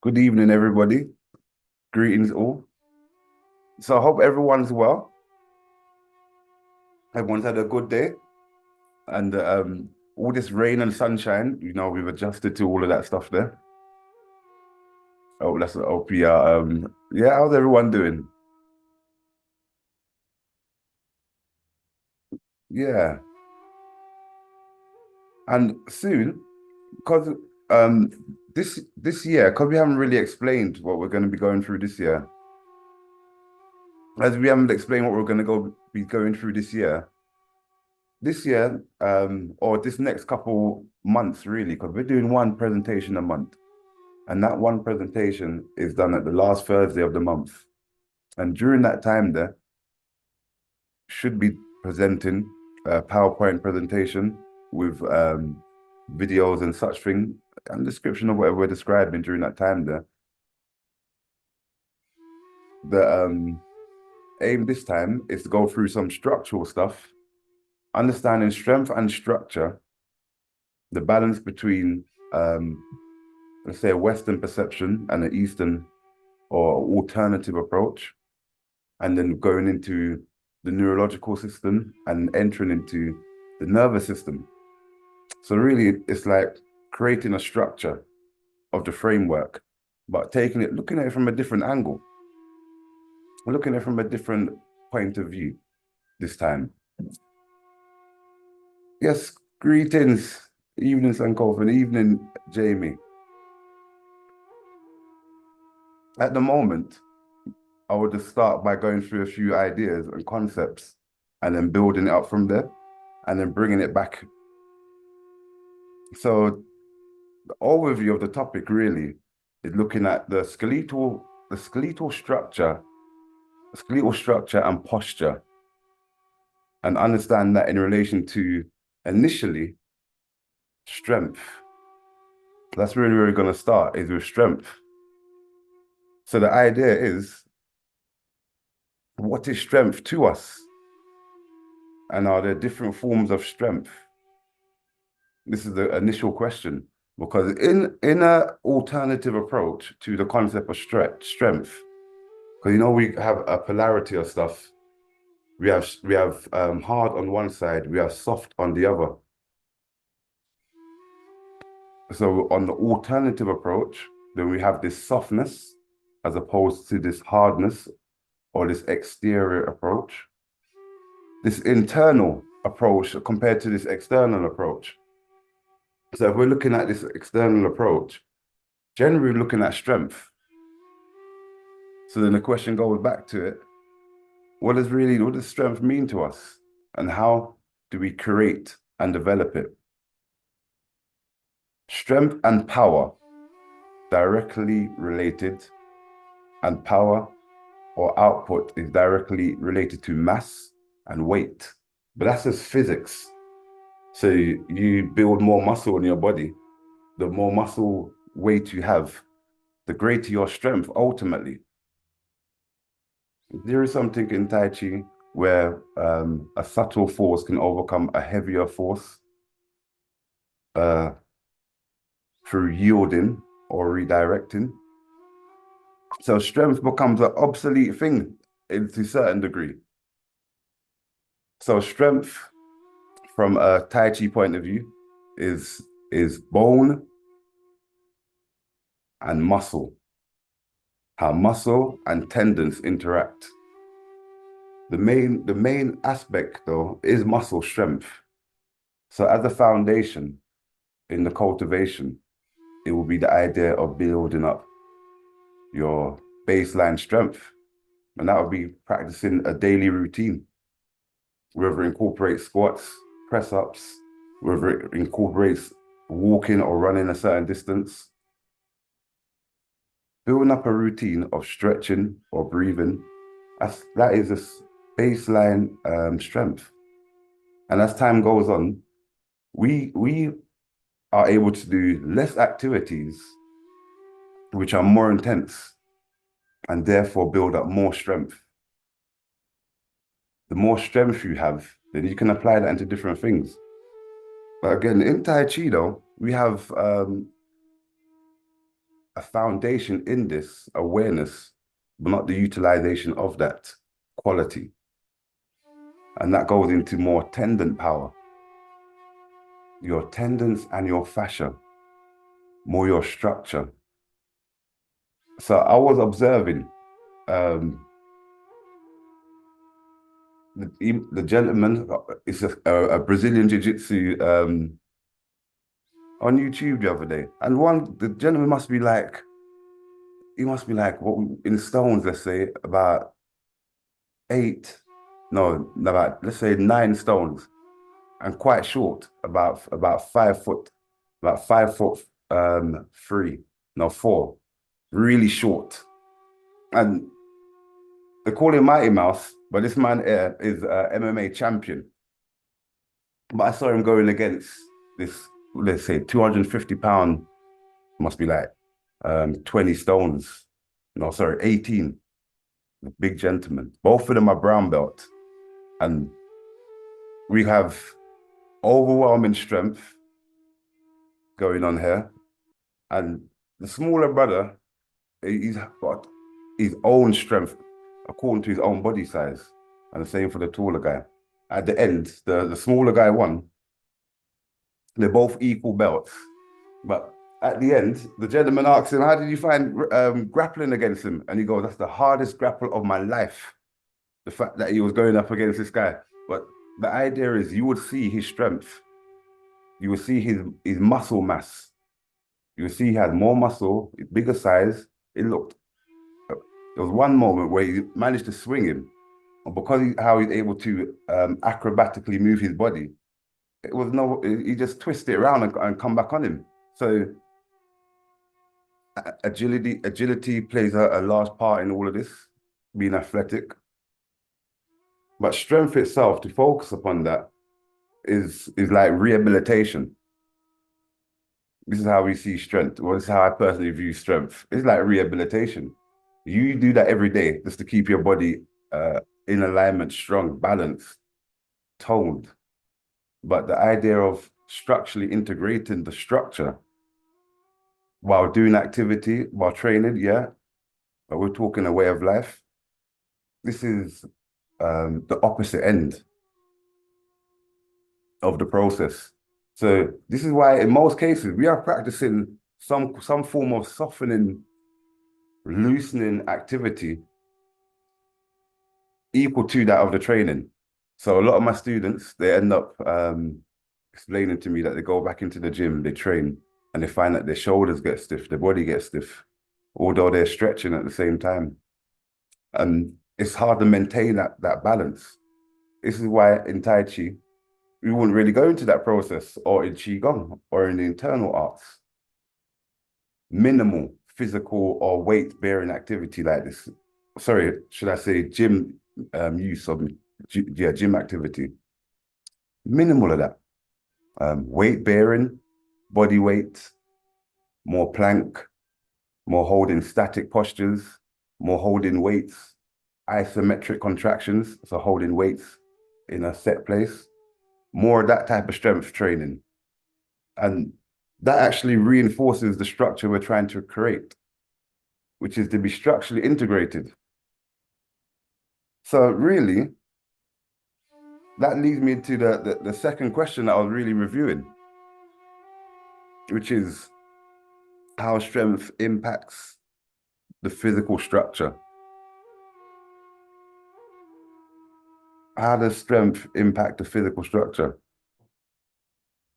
Good evening, everybody. Greetings all. So I hope everyone's well. Everyone's had a good day. And all this rain and sunshine, we've adjusted to all of that stuff there. Oh, let's hope yeah, how's everyone doing? Yeah. And soon, because um this year, because we haven't really explained what we're going to be going through this year, as we haven't explained what we're going to be going through this year, or this next couple months, really, because we're doing one presentation a month. And that one presentation is done at the last Thursday of the month. And during that time there, should be presenting a PowerPoint presentation with videos and such thing, and description of whatever we're describing during that time there. The aim this time is to go through some structural stuff, understanding strength and structure, the balance between let's say a Western perception and an Eastern or alternative approach, and then going into the neurological system and entering into the nervous system. So really, it's like creating a structure of the framework, but looking at it from a different angle, looking at it from a different point of view this time. Yes, greetings, evening Sankofa, evening Jamie. At the moment, I would just start by going through a few ideas and concepts and then building it up from there and then bringing it back. So the overview of the topic really is looking at the skeletal structure and posture, and understand that in relation to initially strength. That's really where we're going to start, is with strength. So the idea is, what is strength to us? And are there different forms of strength? This is the initial question. Because in an alternative approach to the concept of strength, because we have a polarity of stuff. We have hard on one side, we have soft on the other. So on the alternative approach, then we have this softness as opposed to this hardness or this exterior approach. This internal approach compared to this external approach. So if we're looking at this external approach, generally looking at strength. So then the question goes back to it. What does strength mean to us? And how do we create and develop it? Strength and power, directly related, and power or output is directly related to mass and weight. But that's just physics. So you build more muscle in your body, the more muscle weight you have, the greater your strength ultimately. There is something in Tai Chi where a subtle force can overcome a heavier force through yielding or redirecting. So strength becomes an obsolete thing to a certain degree. So strength, from a Tai Chi point of view, is bone and muscle. How muscle and tendons interact. The main aspect though is muscle strength. So as a foundation in the cultivation, it will be the idea of building up your baseline strength. And that would be practicing a daily routine, whether it incorporates squats, press ups, whether it incorporates walking or running a certain distance. Building up a routine of stretching or breathing, that is a baseline strength. And as time goes on, we are able to do less activities which are more intense and therefore build up more strength. The more strength you have, then you can apply that into different things. But again, in Tai Chi though, we have a foundation in this awareness, but not the utilization of that quality. And that goes into more tendon power, your tendons and your fascia, more your structure. So I was observing the gentleman is a Brazilian Jiu-Jitsu on YouTube the other day. And the gentleman must be like, he must be like, what in stones, let's say, about let's say 9 stones, and quite short, about 5 foot, about 5 foot 3, no 4, really short. And they call him Mighty Mouse, but this man is a MMA champion. But I saw him going against this, let's say, 250-pound, must be like 20 stones. No, sorry, 18. Big gentlemen. Both of them are brown belt. And we have overwhelming strength going on here. And the smaller brother, he's got his own strength according to his own body size. And the same for the taller guy. At the end, the smaller guy won. They're both equal belts. But at the end, the gentleman asks him, how did you find grappling against him? And he goes, that's the hardest grapple of my life. The fact that he was going up against this guy. But the idea is you would see his strength. You would see his muscle mass. You would see he had more muscle, bigger size. There was one moment where he managed to swing him. And because how he's able to acrobatically move his body, he just twisted it around and come back on him. So agility plays a large part in all of this, being athletic. But strength itself, to focus upon that, is like rehabilitation. This is how we see strength. Well, this is how I personally view strength. It's like rehabilitation. You do that every day just to keep your body in alignment, strong, balanced, toned. But the idea of structurally integrating the structure while doing activity, while training, yeah, but we're talking a way of life. This is the opposite end of the process. So this is why in most cases we are practicing some form of softening, loosening activity equal to that of the training. So a lot of my students, they end up explaining to me that they go back into the gym, they train, and they find that their shoulders get stiff, their body gets stiff, although they're stretching at the same time. And it's hard to maintain that balance. This is why in Tai Chi, we wouldn't really go into that process, or in Qigong, or in the internal arts. Minimal physical or weight-bearing activity like this. Sorry, should I say gym use of gym activity. Minimal of that. Weight-bearing, body weight, more plank, more holding static postures, more holding weights, isometric contractions, so holding weights in a set place, more of that type of strength training. And that actually reinforces the structure we're trying to create, which is to be structurally integrated. So really, that leads me to the second question that I was really reviewing, which is how strength impacts the physical structure. How does strength impact the physical structure?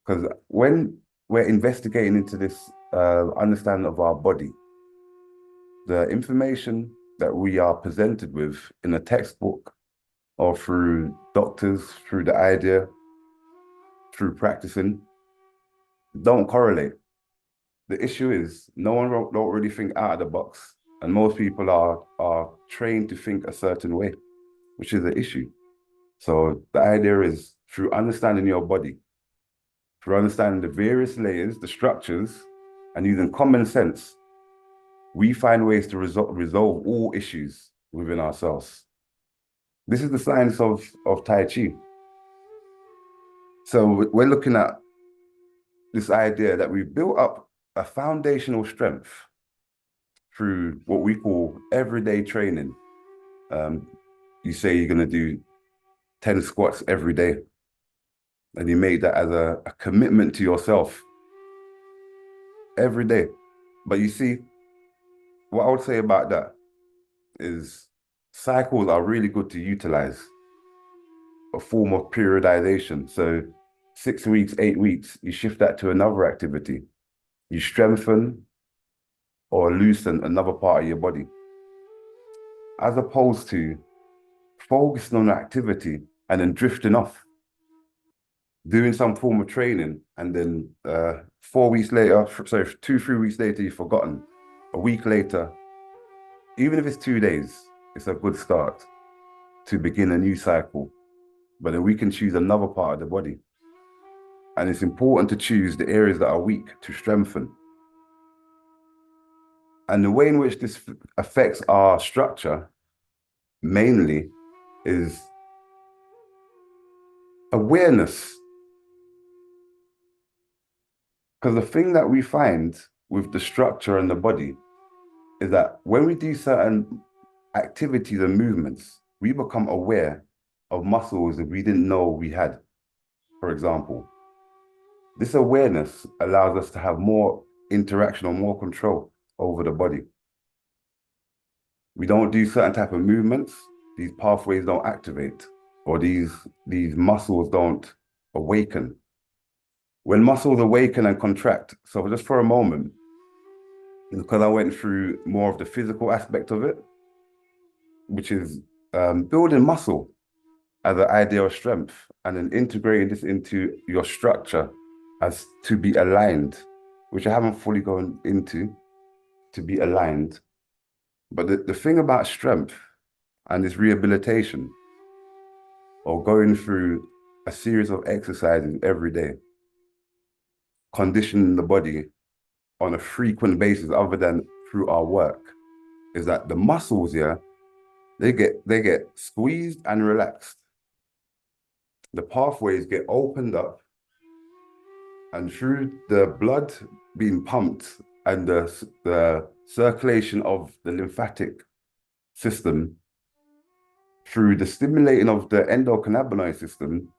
Because when we're investigating into this understanding of our body, the information that we are presented with in a textbook or through doctors, through the idea, through practicing, don't correlate. The issue is no one don't really think out of the box, and most people are trained to think a certain way, which is the issue. So the idea is through understanding your body, through understanding the various layers, the structures, and using common sense, we find ways to resolve all issues within ourselves. This is the science of Tai Chi. So we're looking at this idea that we've built up a foundational strength through what we call everyday training. You say you're going to do 10 squats every day, and you make that as a commitment to yourself every day. But you see, what I would say about that is cycles are really good to utilize, a form of periodization. So 6 weeks, 8 weeks, you shift that to another activity. You strengthen or loosen another part of your body, as opposed to focusing on activity and then drifting off, doing some form of training, and then 4 weeks later, sorry, 2, 3 weeks later, you've forgotten. A week later, even if it's 2 days, it's a good start to begin a new cycle. But then we can choose another part of the body. And it's important to choose the areas that are weak to strengthen. And the way in which this affects our structure mainly is awareness. Because the thing that we find with the structure and the body is that when we do certain activities and movements, we become aware of muscles that we didn't know we had, for example. This awareness allows us to have more interaction or more control over the body. We don't do certain type of movements, these pathways don't activate, or these muscles don't awaken. When muscles awaken and contract, so just for a moment, because I went through more of the physical aspect of it, which is building muscle as an idea of strength, and then integrating this into your structure as to be aligned, which I haven't fully gone into, to be aligned. But the thing about strength and this rehabilitation, or going through a series of exercises every day, conditioning the body on a frequent basis other than through our work, is that the muscles here, they get squeezed and relaxed. The pathways get opened up, and through the blood being pumped and the circulation of the lymphatic system, through the stimulating of the endocannabinoid system,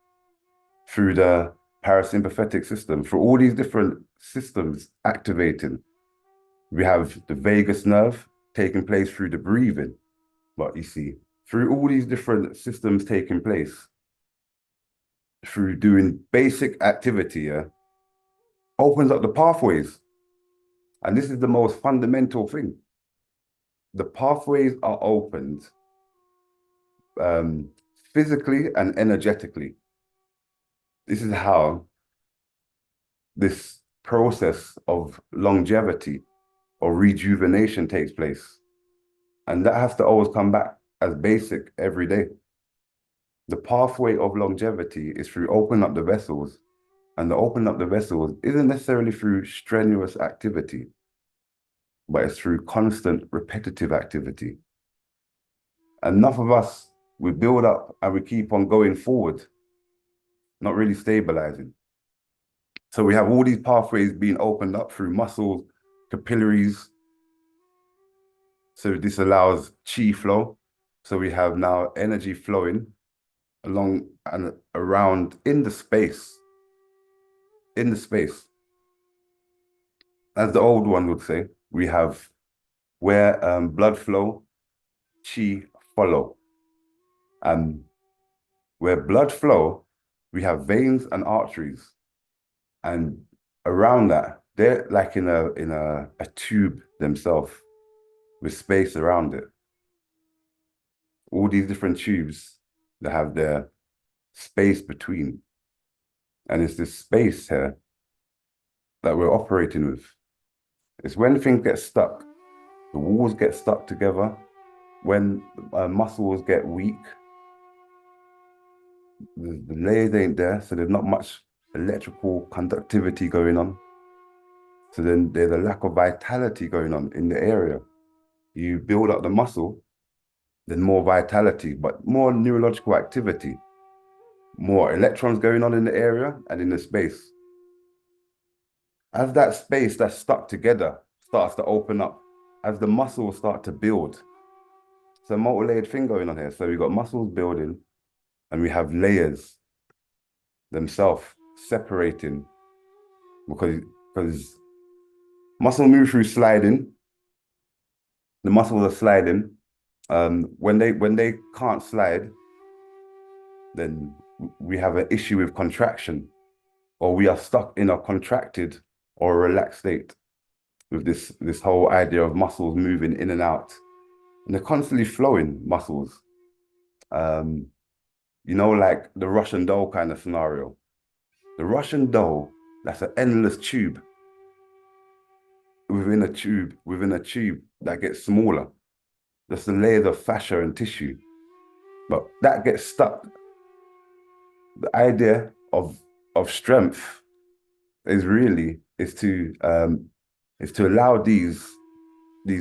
through the parasympathetic system, through all these different systems activating. We have the vagus nerve taking place through the breathing. But you see, through all these different systems taking place, through doing basic activity, yeah, opens up the pathways. And this is the most fundamental thing. The pathways are opened physically and energetically. This is how this process of longevity or rejuvenation takes place. And that has to always come back as basic every day. The pathway of longevity is through opening up the vessels. And the opening up the vessels isn't necessarily through strenuous activity, but it's through constant repetitive activity. Enough of us, we build up and we keep on going forward, not really stabilizing. So we have all these pathways being opened up through muscles, capillaries. So this allows chi flow. So we have now energy flowing along and around in the space. In the space. As the old one would say, we have where blood flow, chi follow. Where blood flow, we have veins and arteries. And around that, they're like in a tube themselves with space around it. All these different tubes that have their space between. And it's this space here that we're operating with. It's when things get stuck, the walls get stuck together, when muscles get weak, the layers ain't there, so there's not much electrical conductivity going on. So then there's a lack of vitality going on in the area. You build up the muscle, then more vitality, but more neurological activity, more electrons going on in the area and in the space. As that space that's stuck together starts to open up as the muscles start to build. It's a multi-layered thing going on here. So we've got muscles building and we have layers themselves separating because muscle move through sliding. The muscles are sliding. When they can't slide, then we have an issue with contraction, or we are stuck in a contracted or relaxed state with this whole idea of muscles moving in and out. And they're constantly flowing muscles. Like the Russian doll kind of scenario. The Russian doll, that's an endless tube within a tube that gets smaller. Just the layers of fascia and tissue. But that gets stuck. The idea of strength is to allow these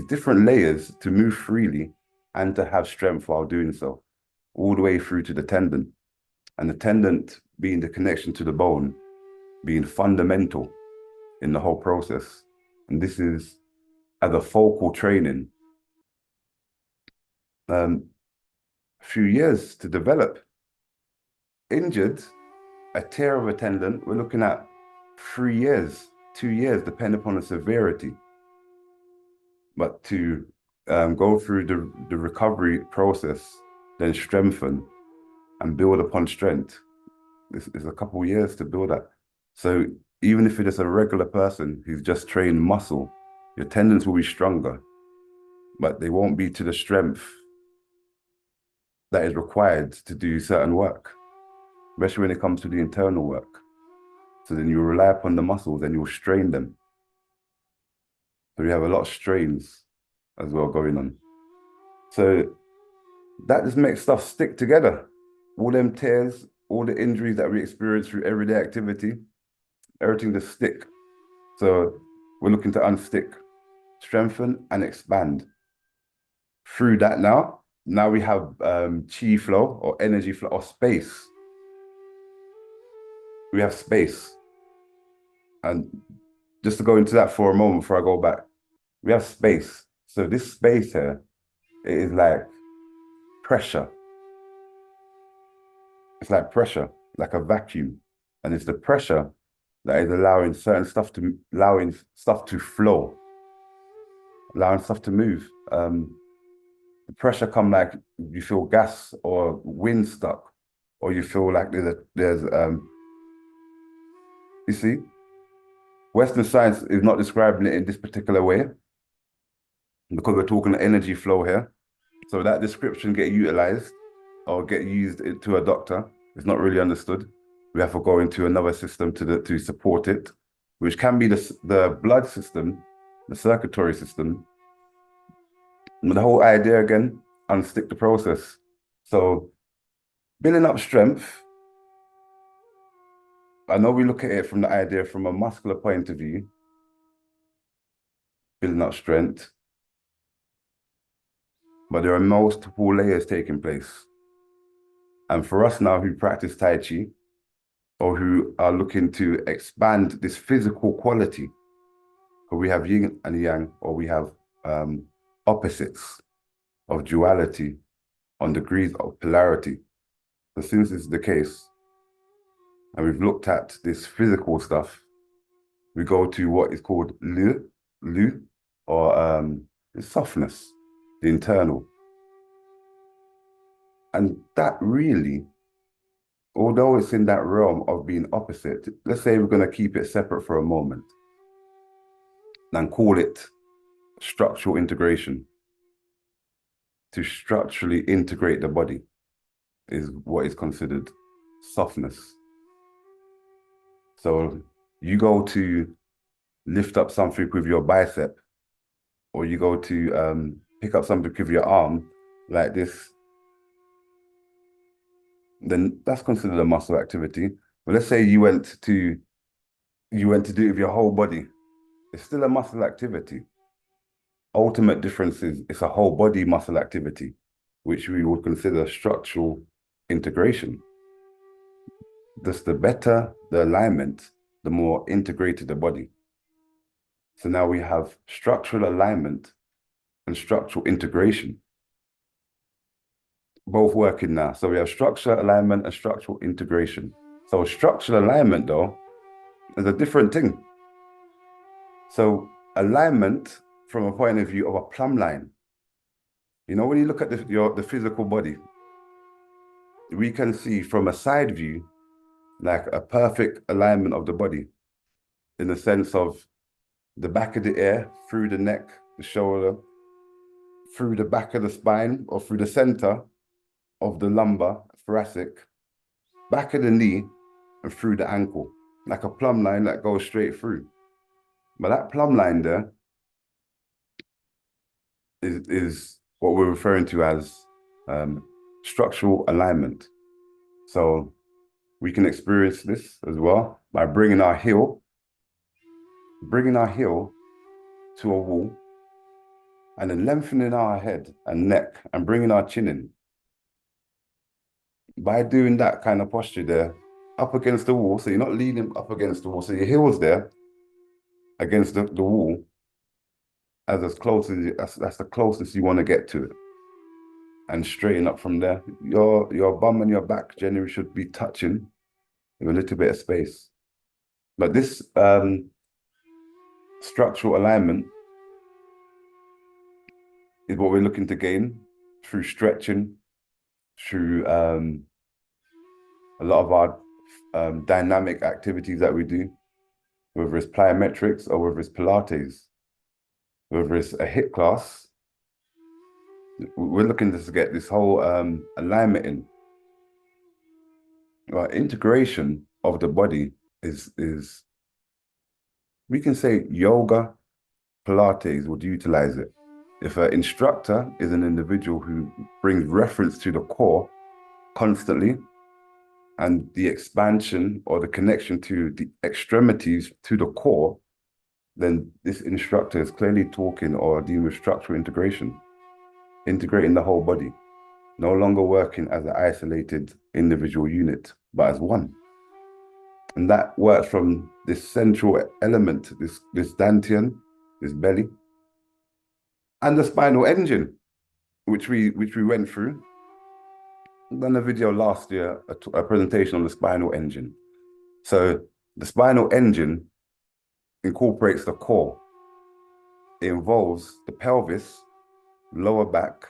different layers to move freely and to have strength while doing so, all the way through to the tendon. And the tendon being the connection to the bone, being fundamental in the whole process. And this is as a focal training. A few years to develop. Injured, a tear of a tendon, we're looking at 3 years, 2 years, depending upon the severity. But to go through the recovery process, then strengthen and build upon strength, it's a couple of years to build that. So even if it is a regular person who's just trained muscle, your tendons will be stronger, but they won't be to the strength that is required to do certain work, especially when it comes to the internal work. So then you rely upon the muscles and you'll strain them. So we have a lot of strains as well going on. So that just makes stuff stick together. All them tears, all the injuries that we experience through everyday activity, everything just stick. So we're looking to unstick, strengthen and expand. Through that now we have chi flow or energy flow or space. We have space. And just to go into that for a moment before I go back, we have space. So this space here, it is like pressure. It's like pressure, like a vacuum. And it's the pressure that is allowing stuff to flow, allowing stuff to move. The pressure come like you feel gas or wind stuck, or you feel like there's you see, Western science is not describing it in this particular way because we're talking energy flow here. So that description get utilized or get used to a doctor is not really understood. We have to go into another system to support it, which can be the blood system, the circulatory system. And the whole idea again, unstick the process. So building up strength, I know we look at it from the idea from a muscular point of view, building up strength, but there are multiple layers taking place. And for us now who practice Tai Chi, or who are looking to expand this physical quality, because we have yin and yang, or we have opposites of duality on degrees of polarity. So since this is the case, and we've looked at this physical stuff, we go to what is called Lu, or the softness, the internal. And that really, although it's in that realm of being opposite, let's say we're going to keep it separate for a moment and call it structural integration. To structurally integrate the body is what is considered softness. So you go to lift up something with your bicep, or you go to pick up something with your arm like this, then that's considered a muscle activity. But let's say you went to do it with your whole body. It's still a muscle activity. Ultimate difference is it's a whole body muscle activity, which we would consider structural integration. Just the better the alignment, the more integrated the body. So now we have structural alignment and structural integration. Both working now. So we have structure, alignment, and structural integration. So structural alignment, though, is a different thing. So alignment from a point of view of a plumb line. You know, when you look at the physical body, we can see from a side view, like a perfect alignment of the body in the sense of the back of the ear, through the neck, the shoulder, through the back of the spine, or through the center of the lumbar, thoracic, back of the knee, and through the ankle, like a plumb line that goes straight through. But that plumb line there is what we're referring to as structural alignment. So we can experience this as well by bringing our heel to a wall, and then lengthening our head and neck and bringing our chin in. By doing that kind of posture there, up against the wall, so you're not leaning up against the wall, so your heel's there against the wall, as close as that's the closest you want to get to it. And straighten up from there. Your bum and your back generally should be touching with a little bit of space. But this structural alignment is what we're looking to gain through stretching, through a lot of our dynamic activities that we do, whether it's plyometrics or whether it's Pilates, whether it's a HIIT class. We're looking to get this whole alignment in. Integration of the body is we can say yoga, Pilates would utilize it. If an instructor is an individual who brings reference to the core constantly, and the expansion or the connection to the extremities to the core, then this instructor is clearly talking or dealing with structural integration, integrating the whole body, no longer working as an isolated individual unit, but as one. And that works from this central element, this dantian, this belly, and the spinal engine, which we went through. I've done a video last year, a presentation on the spinal engine. So the spinal engine incorporates the core. It involves the pelvis, lower back,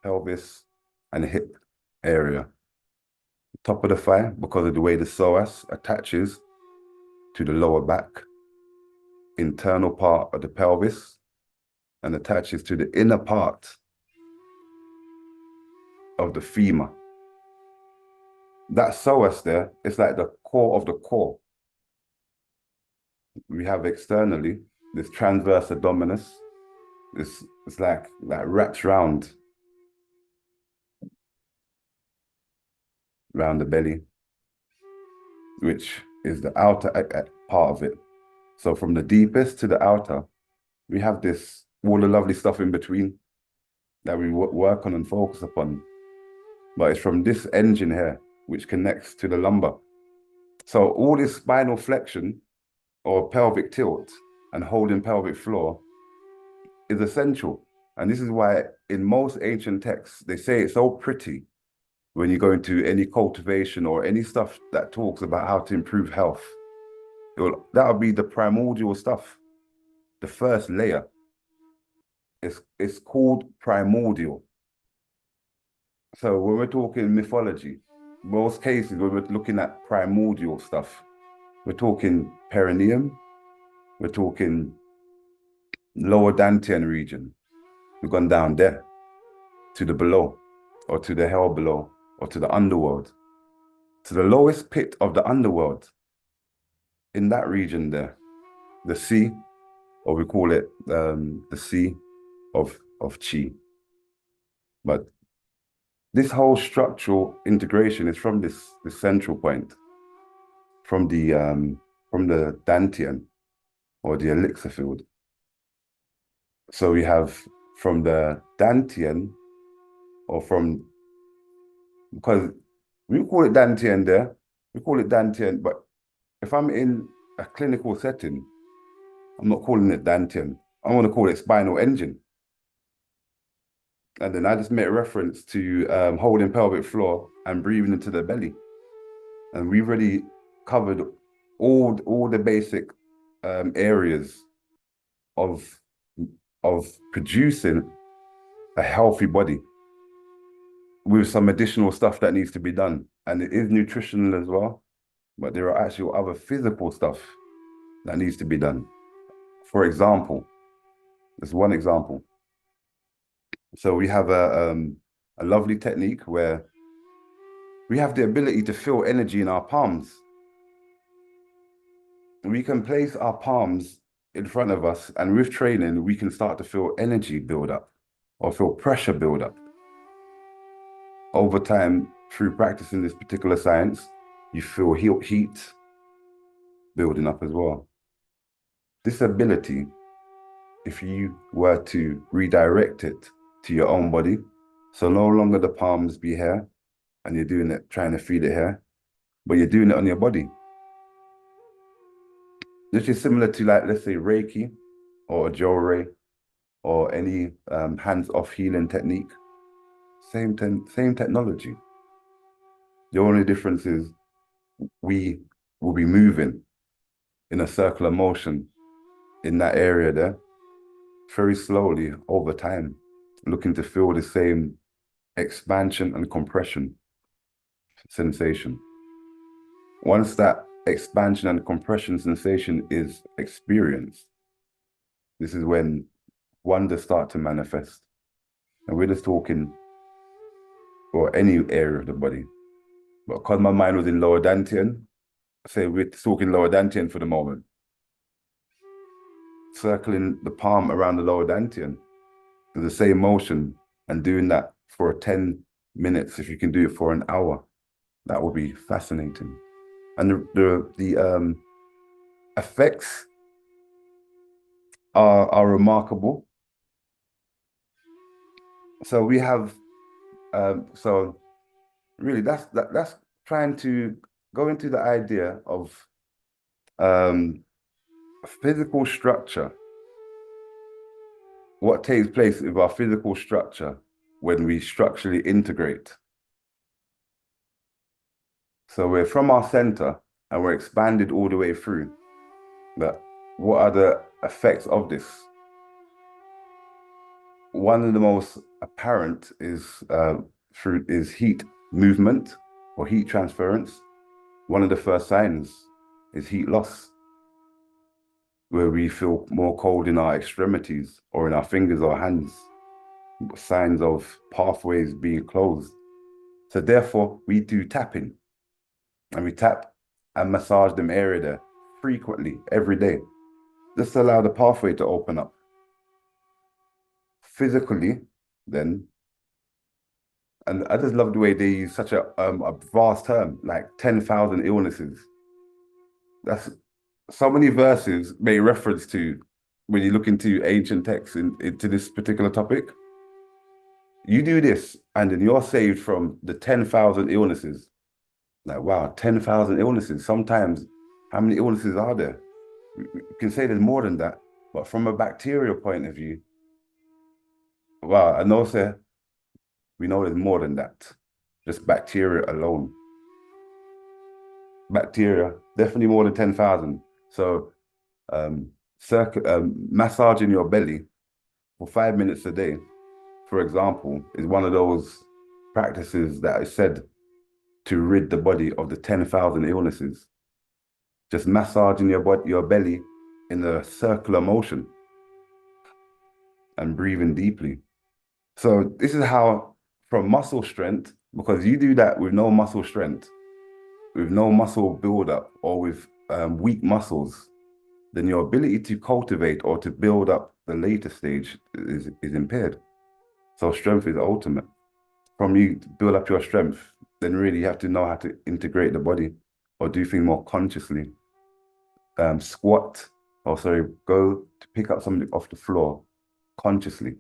pelvis, and hip area. Top of the thigh, because of the way the psoas attaches to the lower back, internal part of the pelvis, and attaches to the inner part of the femur. That psoas there, it's like the core of the core. We have externally this transverse abdominis. It's like wraps round the belly, which is the outer part of it. So from the deepest to the outer, we have this all the lovely stuff in between that we work on and focus upon. But it's from this engine here, which connects to the lumbar. So all this spinal flexion or pelvic tilt and holding pelvic floor is essential. And this is why in most ancient texts, they say it's so pretty when you go into any cultivation or any stuff that talks about how to improve health. That'll be the primordial stuff, the first layer. It's called primordial. So when we're talking mythology, most cases when we're looking at primordial stuff, we're talking perineum, we're talking lower dantian region. We've gone down there to the below, or to the hell below, or to the underworld, to the lowest pit of the underworld. In that region there, the sea, or we call it the sea of chi. But this whole structural integration is from this central point, from the dantian, or the elixir field. So we have from the dantian, or from, because we call it dantian there, we call it dantian, but if I'm in a clinical setting, I'm not calling it dantian. I want to call it spinal engine. And then I just made reference to holding pelvic floor and breathing into the belly. And we've already covered all the basic areas of producing a healthy body with some additional stuff that needs to be done. And it is nutritional as well, but there are actual other physical stuff that needs to be done. For example, there's one example. So we have a lovely technique where we have the ability to feel energy in our palms. We can place our palms in front of us, and with training, we can start to feel energy build up or feel pressure build up. Over time, through practicing this particular science, you feel heat building up as well. This ability, if you were to redirect it to your own body, so no longer the palms be here and you're doing it, trying to feed it here, but you're doing it on your body. This is similar to, like, let's say Reiki or Ray or any hands-off healing technique. Same technology. The only difference is we will be moving in a circular motion in that area there, very slowly over time, looking to feel the same expansion and compression sensation. Once that expansion and compression sensation is experienced, this is when wonders start to manifest. And we're just talking for any area of the body. But because my mind was in lower dantian, say we're talking lower dantian for the moment. Circling the palm around the lower dantian in the same motion and doing that for 10 minutes, if you can do it for an hour, that would be fascinating. And the effects are remarkable. So we have, so really that's trying to go into the idea of physical structure, what takes place with our physical structure when we structurally integrate. So we're from our center and we're expanded all the way through. But what are the effects of this? One of the most apparent is heat movement or heat transference. One of the first signs is heat loss, where we feel more cold in our extremities or in our fingers or hands, signs of pathways being closed. So therefore, we do tapping, and we tap and massage them area there frequently, every day, just to allow the pathway to open up. Physically, then, and I just love the way they use such a vast term, like 10,000 illnesses. That's so many verses make reference to when you look into ancient texts into this particular topic. You do this, and then you're saved from the 10,000 illnesses. Like, wow, 10,000 illnesses. Sometimes, how many illnesses are there? We can say there's more than that, but from a bacterial point of view, wow, I know, sir, we know there's more than that. Just bacteria alone. Bacteria, definitely more than 10,000. So massaging your belly for 5 minutes a day, for example, is one of those practices that is said to rid the body of the 10,000 illnesses. Just massaging your belly in a circular motion and breathing deeply. So this is how, from muscle strength, because you do that with no muscle strength, with no muscle buildup, or with weak muscles, then your ability to cultivate or to build up the later stage is impaired. So strength is ultimate. From you to build up your strength, then really you have to know how to integrate the body or do things more consciously. Squat, or sorry, go to pick up something off the floor consciously.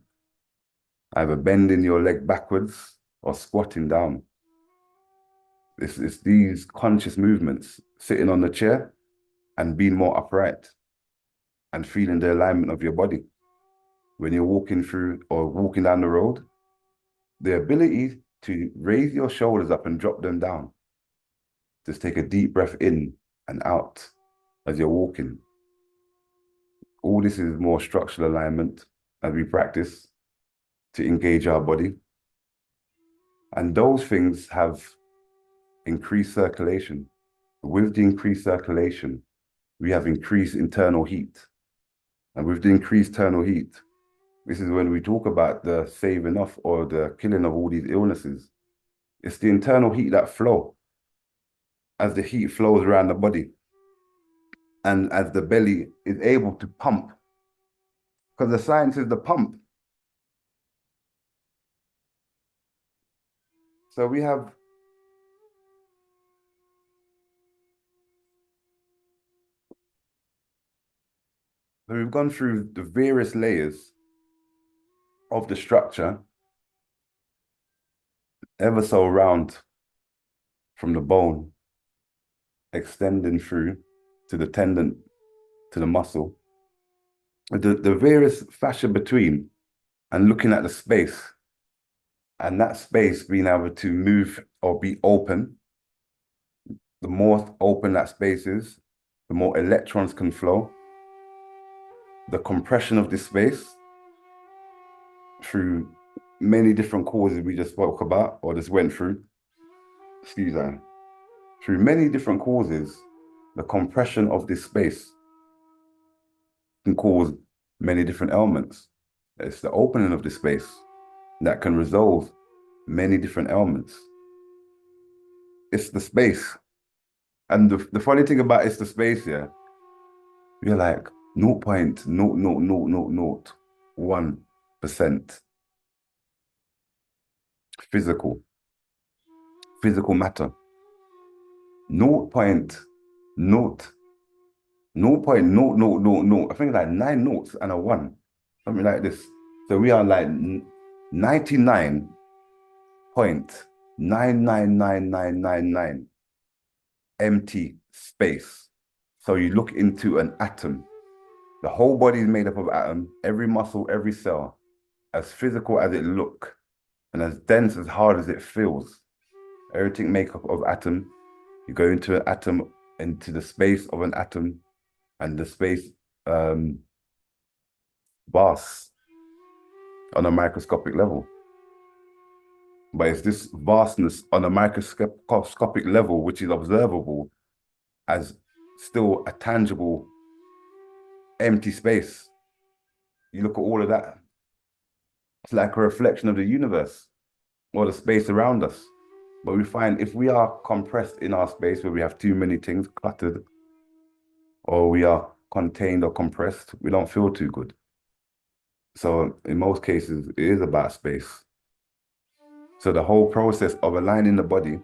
Either bending your leg backwards or squatting down. It's these conscious movements, sitting on the chair and being more upright and feeling the alignment of your body. When you're walking through or walking down the road, the ability to raise your shoulders up and drop them down. Just take a deep breath in and out as you're walking. All this is more structural alignment as we practice to engage our body. And those things have increased circulation. With the increased circulation, we have increased internal heat. And with the increased internal heat, this is when we talk about the saving off or the killing of all these illnesses. It's the internal heat that flow. As the heat flows around the body and as the belly is able to pump, because the science is the pump. So we've gone through the various layers of the structure, ever so round from the bone, extending through to the tendon, to the muscle, the various fascia between, and looking at the space, and that space being able to move or be open. The more open that space is, the more electrons can flow. The compression of this space through many different causes we just spoke about or just went through, through many different causes, the compression of this space can cause many different ailments. It's the opening of the space that can resolve many different ailments. It's the space. And the funny thing about it's the space, yeah, you're like 0.00001% physical matter. 0.000, I think like 9 noughts and a 1, something like this. So we are like 99.999999 empty space. So you look into an atom. The whole body is made up of atoms, every muscle, every cell, as physical as it looks, and as dense, as hard as it feels. Everything made up of atom. You go into an atom, into the space of an atom, and the space vast on a microscopic level. But it's this vastness on a microscopic level which is observable as still a tangible empty space. You look at all of that, it's like a reflection of the universe or the space around us. But we find if we are compressed in our space where we have too many things cluttered, or we are contained or compressed, we don't feel too good. So in most cases, it is about space. So the whole process of aligning the body,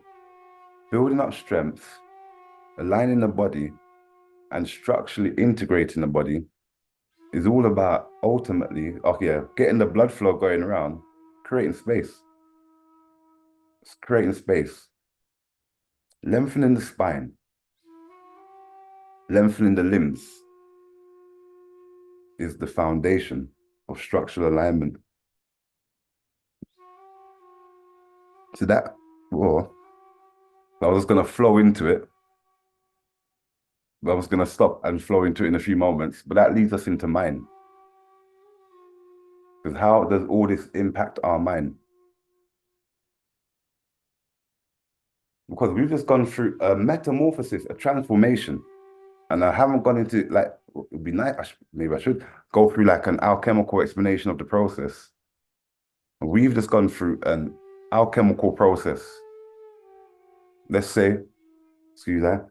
building up strength, aligning the body, and structurally integrating the body is all about ultimately, getting the blood flow going around, creating space. It's creating space. Lengthening the spine, lengthening the limbs is the foundation of structural alignment. So that, well, I was going to flow into it. I was going to stop and flow into it in a few moments, but that leads us into mind. Because how does all this impact our mind? Because we've just gone through a metamorphosis, a transformation. And I haven't gone into, like, it would be nice, maybe I should go through like an alchemical explanation of the process. We've just gone through an alchemical process. Let's say, excuse that,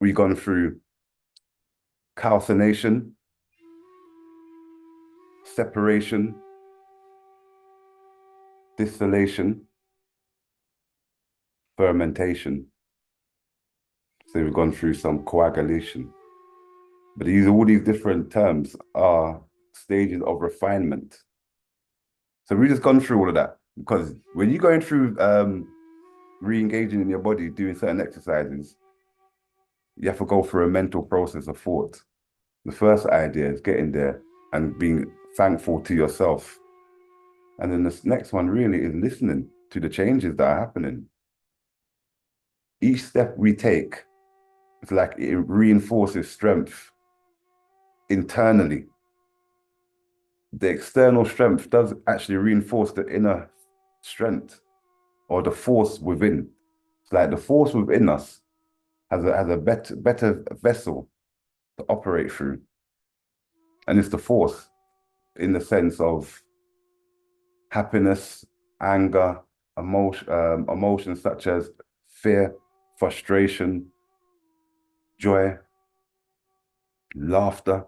we've gone through calcination, separation, distillation, fermentation. So we've gone through some coagulation. But all these different terms are stages of refinement. So we've just gone through all of that, because when you're going through re-engaging in your body, doing certain exercises, you have to go through a mental process of thought. The first idea is getting there and being thankful to yourself And then this next one really is listening to the changes that are happening. Each step we take, it's like it reinforces strength internally. The external strength does actually reinforce the inner strength or the force within. It's like the force within us has a better vessel to operate through. And it's the force in the sense of happiness, anger, emotions such as fear, frustration, joy, laughter,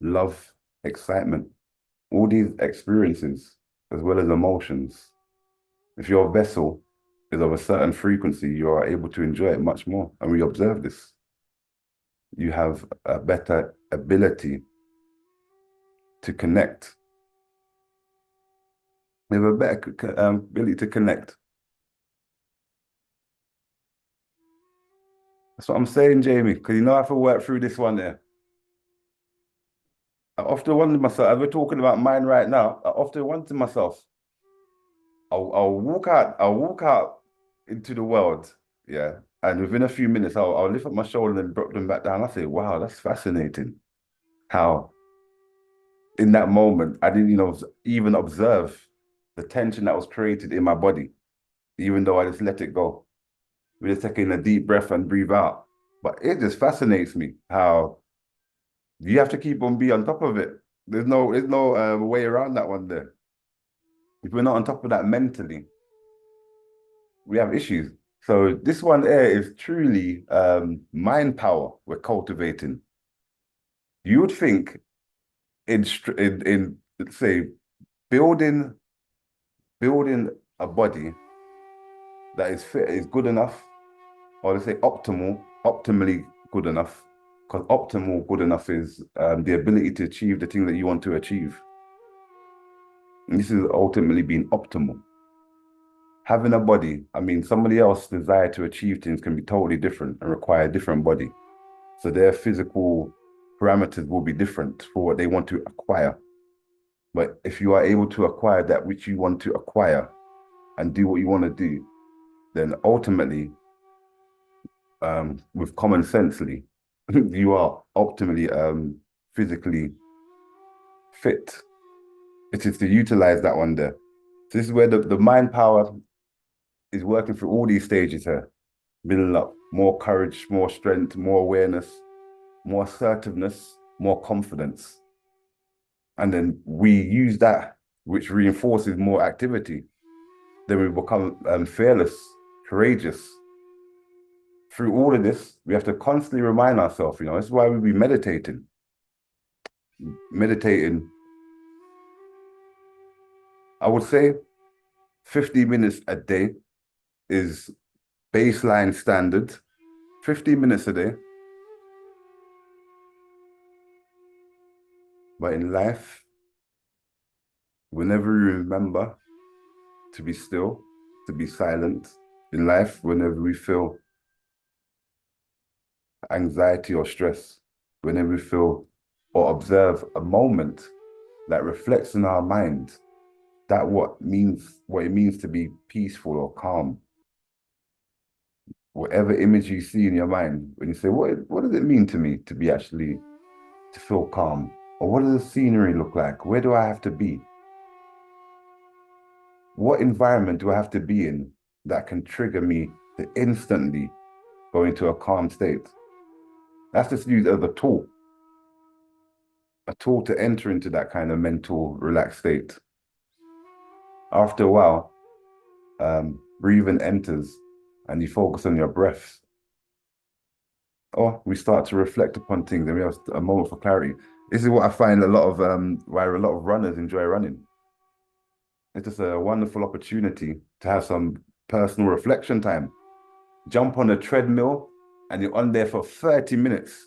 love, excitement. All these experiences, as well as emotions, if your vessel is of a certain frequency, you are able to enjoy it much more. And we observe this. You have a better ability to connect. You have a better ability to connect. That's what I'm saying, Jamie, because I have to work through this one there. I often wonder myself, as we're talking about mine right now, I often wonder to myself, I'll walk out into the world, yeah. And within a few minutes, I'll lift up my shoulder and drop them back down. I say, wow, that's fascinating. How in that moment, I didn't, even observe the tension that was created in my body, even though I just let it go. We just taking a deep breath and breathe out. But it just fascinates me how you have to keep on be on top of it. There's no way around that one there. If we're not on top of that mentally, we have issues. So this one there is truly mind power we're cultivating. You would think in let's say building a body that is fit is good enough, or let's say optimally good enough, because optimal good enough is the ability to achieve the thing that you want to achieve. And this is ultimately being optimal. Having a body, I mean, somebody else's desire to achieve things can be totally different and require a different body. So their physical parameters will be different for what they want to acquire. But if you are able to acquire that which you want to acquire and do what you want to do, then ultimately, with common sensely, you are optimally physically fit. It is to utilize that one there. So this is where the mind power is working through all these stages here, building up more courage, more strength, more awareness, more assertiveness, more confidence. And then we use that, which reinforces more activity. Then we become fearless, courageous. Through all of this, we have to constantly remind ourselves, this is why we be meditating. Meditating, I would say 50 minutes a day is baseline standard. 50 minutes a day. But in life, whenever you remember to be still, to be silent, in life, whenever we feel anxiety or stress, whenever we feel or observe a moment that reflects in our mind that what it means to be peaceful or calm. Whatever image you see in your mind, when you say, what does it mean to me to be actually to feel calm? Or what does the scenery look like? Where do I have to be? What environment do I have to be in that can trigger me to instantly go into a calm state? That's just used as a tool to enter into that kind of mental relaxed state. After a while, breathing enters and you focus on your breath. Or we start to reflect upon things and we have a moment for clarity. This is what I find why a lot of runners enjoy running. It's just a wonderful opportunity to have some personal reflection time. Jump on a treadmill and you're on there for 30 minutes.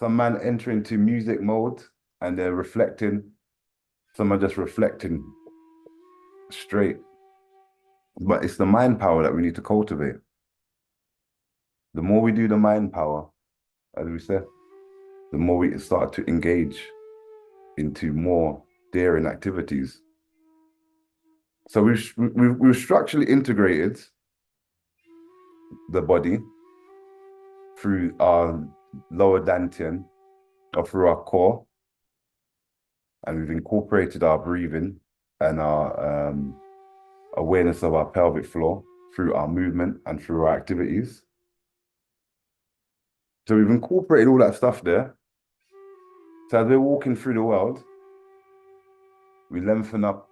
Some man enter into music mode and they're reflecting. Some are just reflecting straight. But it's the mind power that we need to cultivate. The more we do the mind power, as we said, the more we start to engage into more daring activities. So we've structurally integrated the body through our lower dantian or through our core, and we've incorporated our breathing and our awareness of our pelvic floor through our movement and through our activities. So we've incorporated all that stuff there. So as we're walking through the world, we lengthen up.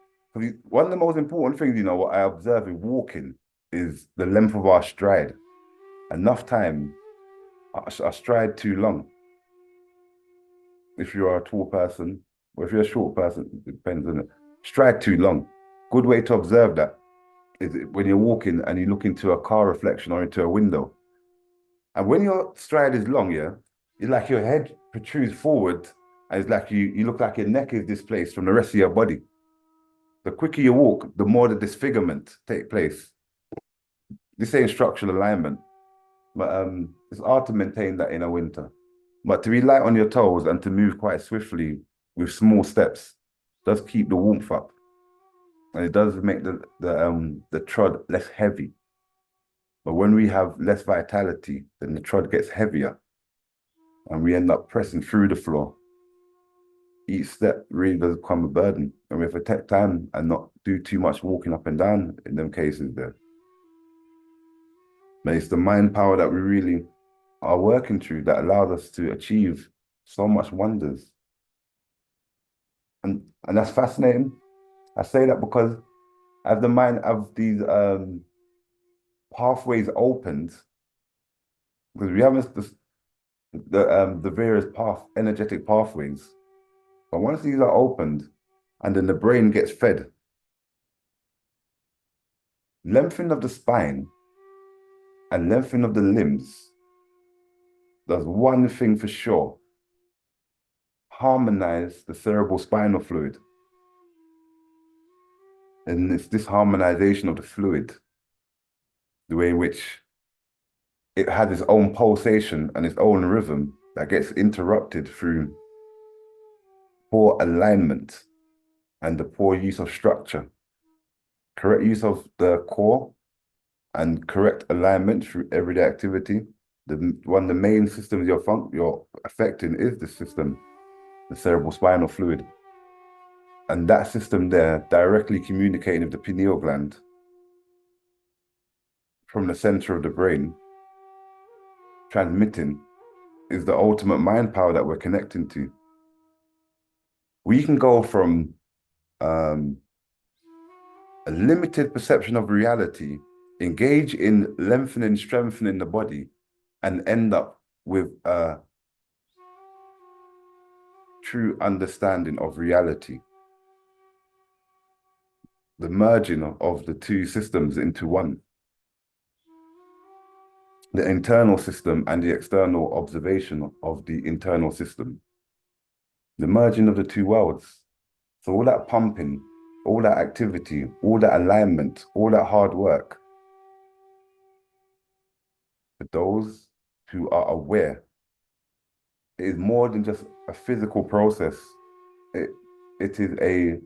One of the most important things, what I observe in walking is the length of our stride. Enough time, our stride too long. If you're a tall person, or if you're a short person, it depends on it. Stride too long. Good way to observe that is when you're walking and you look into a car reflection or into a window. And when your stride is long, yeah, it's like your head protrudes forward, and it's like you look like your neck is displaced from the rest of your body. The quicker you walk, the more the disfigurement take place. This ain't structural alignment, but it's hard to maintain that in a winter. But to be light on your toes and to move quite swiftly with small steps does keep the warmth up, and it does make the trod less heavy. But when we have less vitality, then the trod gets heavier, and we end up pressing through the floor. Each step really does become a burden, and we have to take time and not do too much walking up and down in them cases there. But it's the mind power that we really are working through that allows us to achieve so much wonders. And that's fascinating. I say that because as the mind of these pathways opened, because we have the various energetic pathways, but once these are opened and then the brain gets fed, lengthening of the spine and lengthening of the limbs does one thing for sure: harmonize the cerebral spinal fluid. And it's this harmonization of the fluid, the way in which it had its own pulsation and its own rhythm that gets interrupted through poor alignment and the poor use of structure. Correct use of the core and correct alignment through everyday activity. One of the main systems you're affecting is the system, the cerebral spinal fluid. And that system there directly communicating with the pineal gland from the center of the brain, transmitting, is the ultimate mind power that we're connecting to. We can go from a limited perception of reality, engage in lengthening, strengthening the body, and end up with a true understanding of reality. The merging of the two systems into one. The internal system and the external observation of the internal system. The merging of the two worlds. So all that pumping, all that activity, all that alignment, all that hard work, for those who are aware, it is more than just a physical process. It is a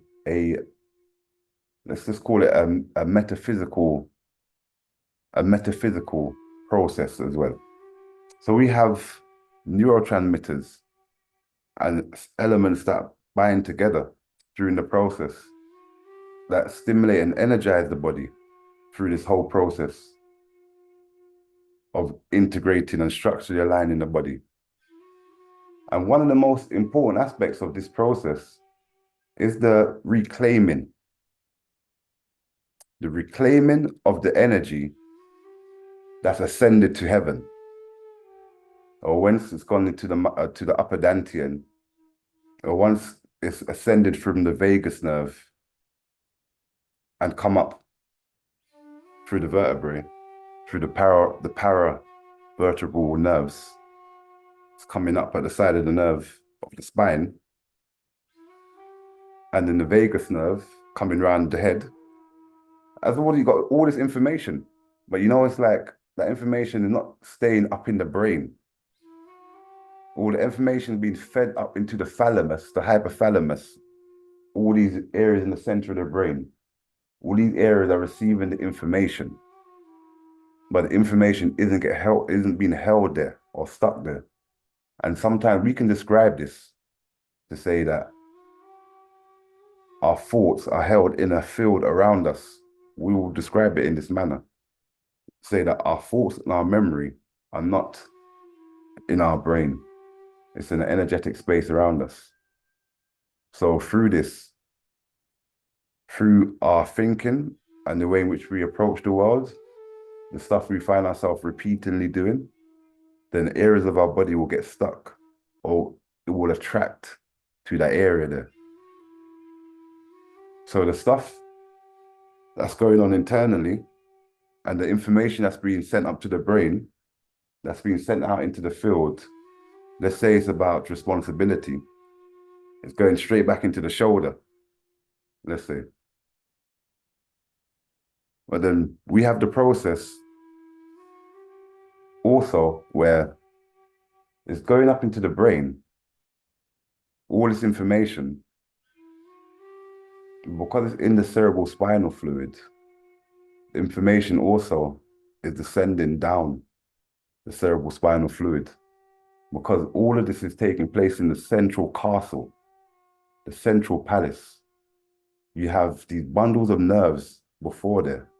let's just call it a metaphysical process as well. So we have neurotransmitters and elements that bind together during the process that stimulate and energize the body through this whole process of integrating and structurally aligning the body. And one of the most important aspects of this process is the reclaiming of the energy that's ascended to heaven, or once it's gone into the upper dantian, or once it's ascended from the vagus nerve and come up through the vertebrae, through the paravertebral nerves. It's coming up at the side of the nerve of the spine, and then the vagus nerve coming around the head. As well, you got all this information, but it's like that information is not staying up in the brain. All the information being fed up into the thalamus, the hypothalamus, all these areas in the center of the brain. All these areas are receiving the information, but the information isn't being held there or stuck there. And sometimes we can describe this to say that our thoughts are held in a field around us. We will describe it in this manner. Say that our thoughts and our memory are not in our brain. It's in an energetic space around us. So through this, through our thinking and the way in which we approach the world, the stuff we find ourselves repeatedly doing, then areas of our body will get stuck or it will attract to that area there. So the stuff that's going on internally and the information that's being sent up to the brain, that's being sent out into the field, let's say it's about responsibility, it's going straight back into the shoulder, let's say. But then we have the process also where it's going up into the brain, all this information, because it's in the cerebral spinal fluid, the information also is descending down the cerebral spinal fluid, because all of this is taking place in the central castle, the central palace. You have these bundles of nerves before there,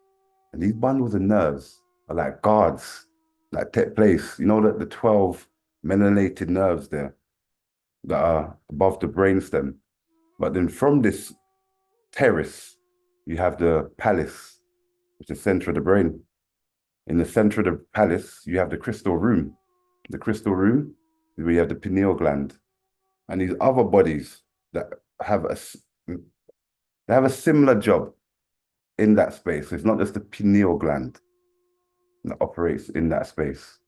and these bundles of nerves are like guards that take place. You know that the 12 meninelated nerves there that are above the brainstem. But then from this terrace, you have the palace, which is the center of the brain. In the center of the palace, you have the crystal room. The crystal room is where you have the pineal gland. And these other bodies that have a similar job in that space. It's not just the pineal gland that operates in that space.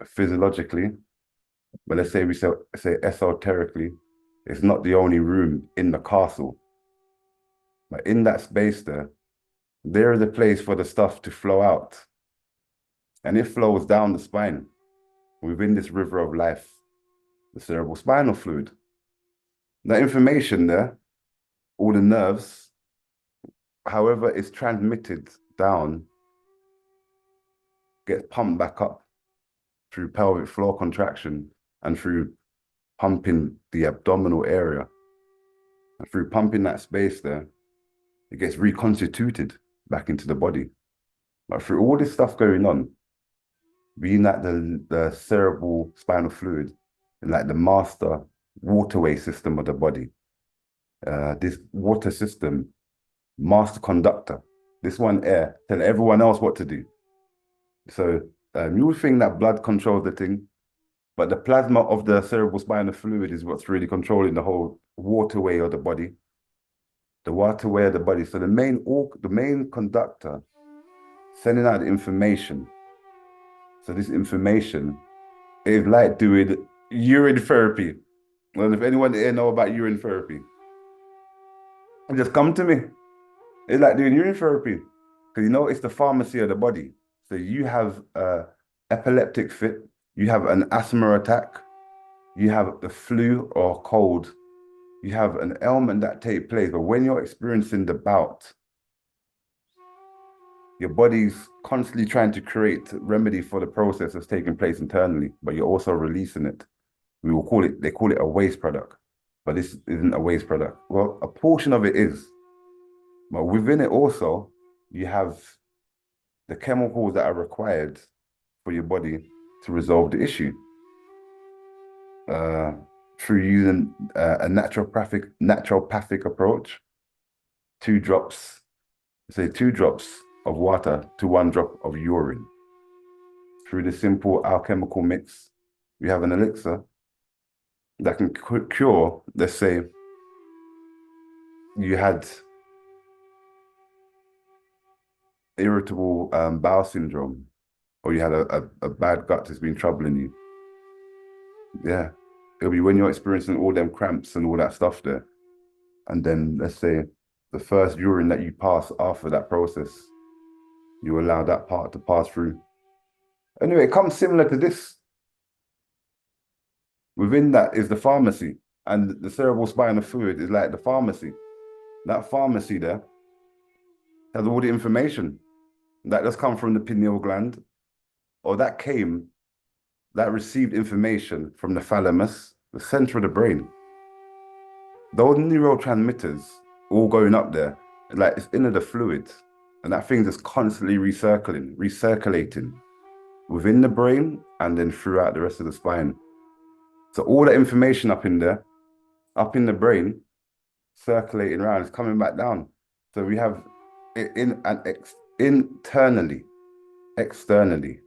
Physiologically, but let's say we say esoterically, it's not the only room in the castle. But in that space there is a place for the stuff to flow out. And it flows down the spine within this river of life, the cerebral spinal fluid. That information there, all the nerves, however it's transmitted down, gets pumped back up through pelvic floor contraction and through pumping the abdominal area. And through pumping that space there, it gets reconstituted back into the body. But through all this stuff going on, being that the cerebral spinal fluid and like the master waterway system of the body, this water system, master conductor, this one air, tell everyone else what to do. So you would think that blood controls the thing, but the plasma of the cerebral spinal fluid is what's really controlling the whole waterway of the body. The waterway of the body. So the main conductor sending out the information. So this information is like doing urine therapy. And if anyone here know about urine therapy, just come to me. It's like doing urine therapy. Because you know, it's the pharmacy of the body. So you have epileptic fit, you have an asthma attack, you have the flu or cold, you have an ailment that takes place. But when you're experiencing the bout, your body's constantly trying to create remedy for the process that's taking place internally, but you're also releasing it. They call it a waste product, but this isn't a waste product. Well, a portion of it is, but within it also, you have the chemicals that are required for your body to resolve the issue. Through using a naturopathic approach, 2 drops of water to 1 drop of urine. Through the simple alchemical mix, we have an elixir that can cure, let's say, you had irritable bowel syndrome, or you had a bad gut that's been troubling you. Yeah, it'll be when you're experiencing all them cramps and all that stuff there. And then let's say the first urine that you pass after that process, you allow that part to pass through. Anyway, it comes similar to this. Within that is the pharmacy, and the cerebral spinal fluid is like the pharmacy. That pharmacy there has all the information that does come from the pineal gland, or that received information from the thalamus, the center of the brain. Those neurotransmitters all going up there, like it's in the fluid, and that thing just constantly recirculating within the brain and then throughout the rest of the spine. So all that information up in there, up in the brain, circulating around, is coming back down. So we have it internally, externally.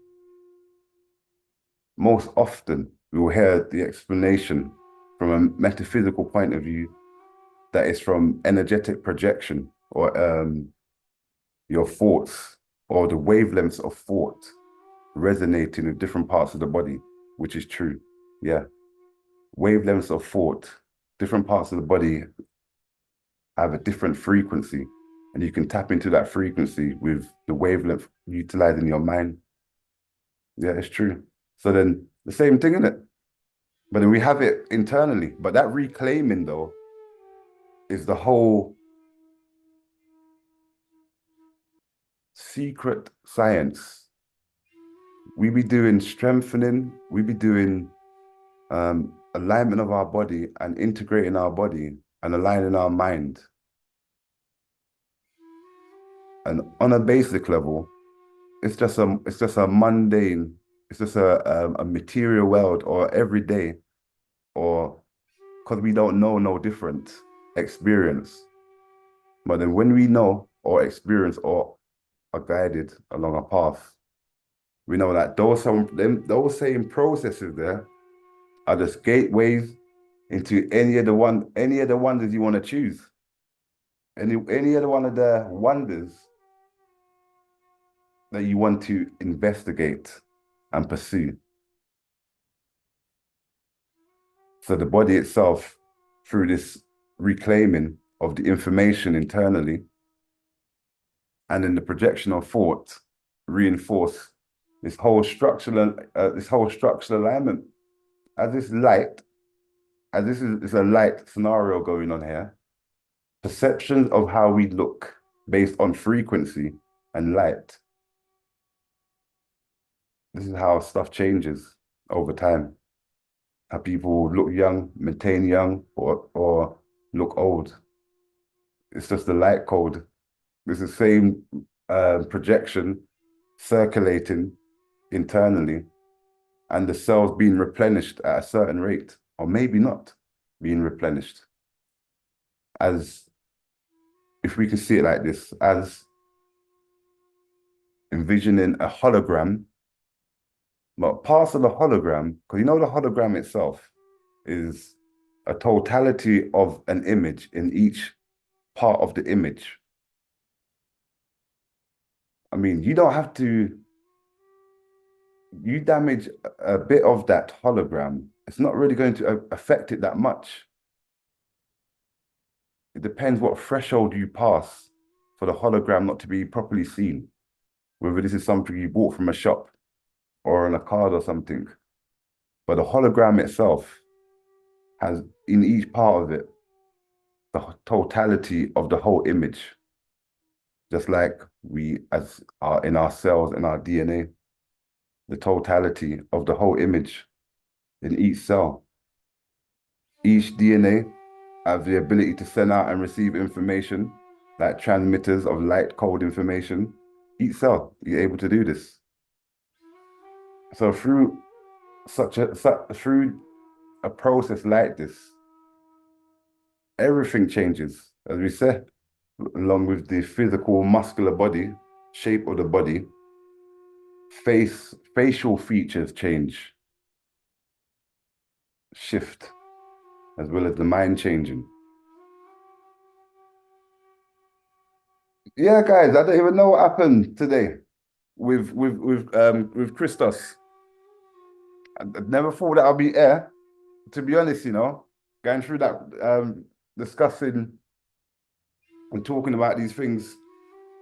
Most often, we will hear the explanation from a metaphysical point of view that is from energetic projection, or your thoughts, or the wavelengths of thought resonating with different parts of the body, which is true. Yeah. Wavelengths of thought, different parts of the body have a different frequency, and you can tap into that frequency with the wavelength utilizing your mind. Yeah, it's true. So then the same thing, isn't it? But then we have it internally. But that reclaiming, though, is the whole secret science. We be doing strengthening, we be doing alignment of our body and integrating our body and aligning our mind. And on a basic level, it's just a mundane, it's just a material world, or everyday, or because we don't know no different experience. But then when we know or experience or are guided along a path, we know that those same processes there are just gateways into any of the wonders you want to choose. Any other one of the wonders that you want to investigate and pursue. So the body itself, through this reclaiming of the information internally, and in the projection of thought, reinforce this whole structural alignment. As this is a light scenario going on here, perceptions of how we look based on frequency and light. This is how stuff changes over time. How people look young, maintain young, or look old. It's just the light code. It's the same projection circulating internally, and the cells being replenished at a certain rate, or maybe not being replenished. As if we can see it like this, as envisioning a hologram, but parts of the hologram, because you know the hologram itself is a totality of an image in each part of the image. I mean, you don't have to, you damage a bit of that hologram, it's not really going to affect it that much. It depends what threshold you pass for the hologram not to be properly seen, whether this is something you bought from a shop or on a card or something. But the hologram itself has, in each part of it, the totality of the whole image. Just like we, as are in our cells and our DNA, the totality of the whole image in each cell. Each DNA have the ability to send out and receive information, like transmitters of light code information. Each cell, you're able to do this. So through through a process like this, everything changes, as we said, along with the physical muscular body, shape of the body, facial features change, shift, as well as the mind changing. Yeah, guys, I don't even know what happened today with Christos. I never thought that I'd be here, to be honest, you know, going through that, discussing and talking about these things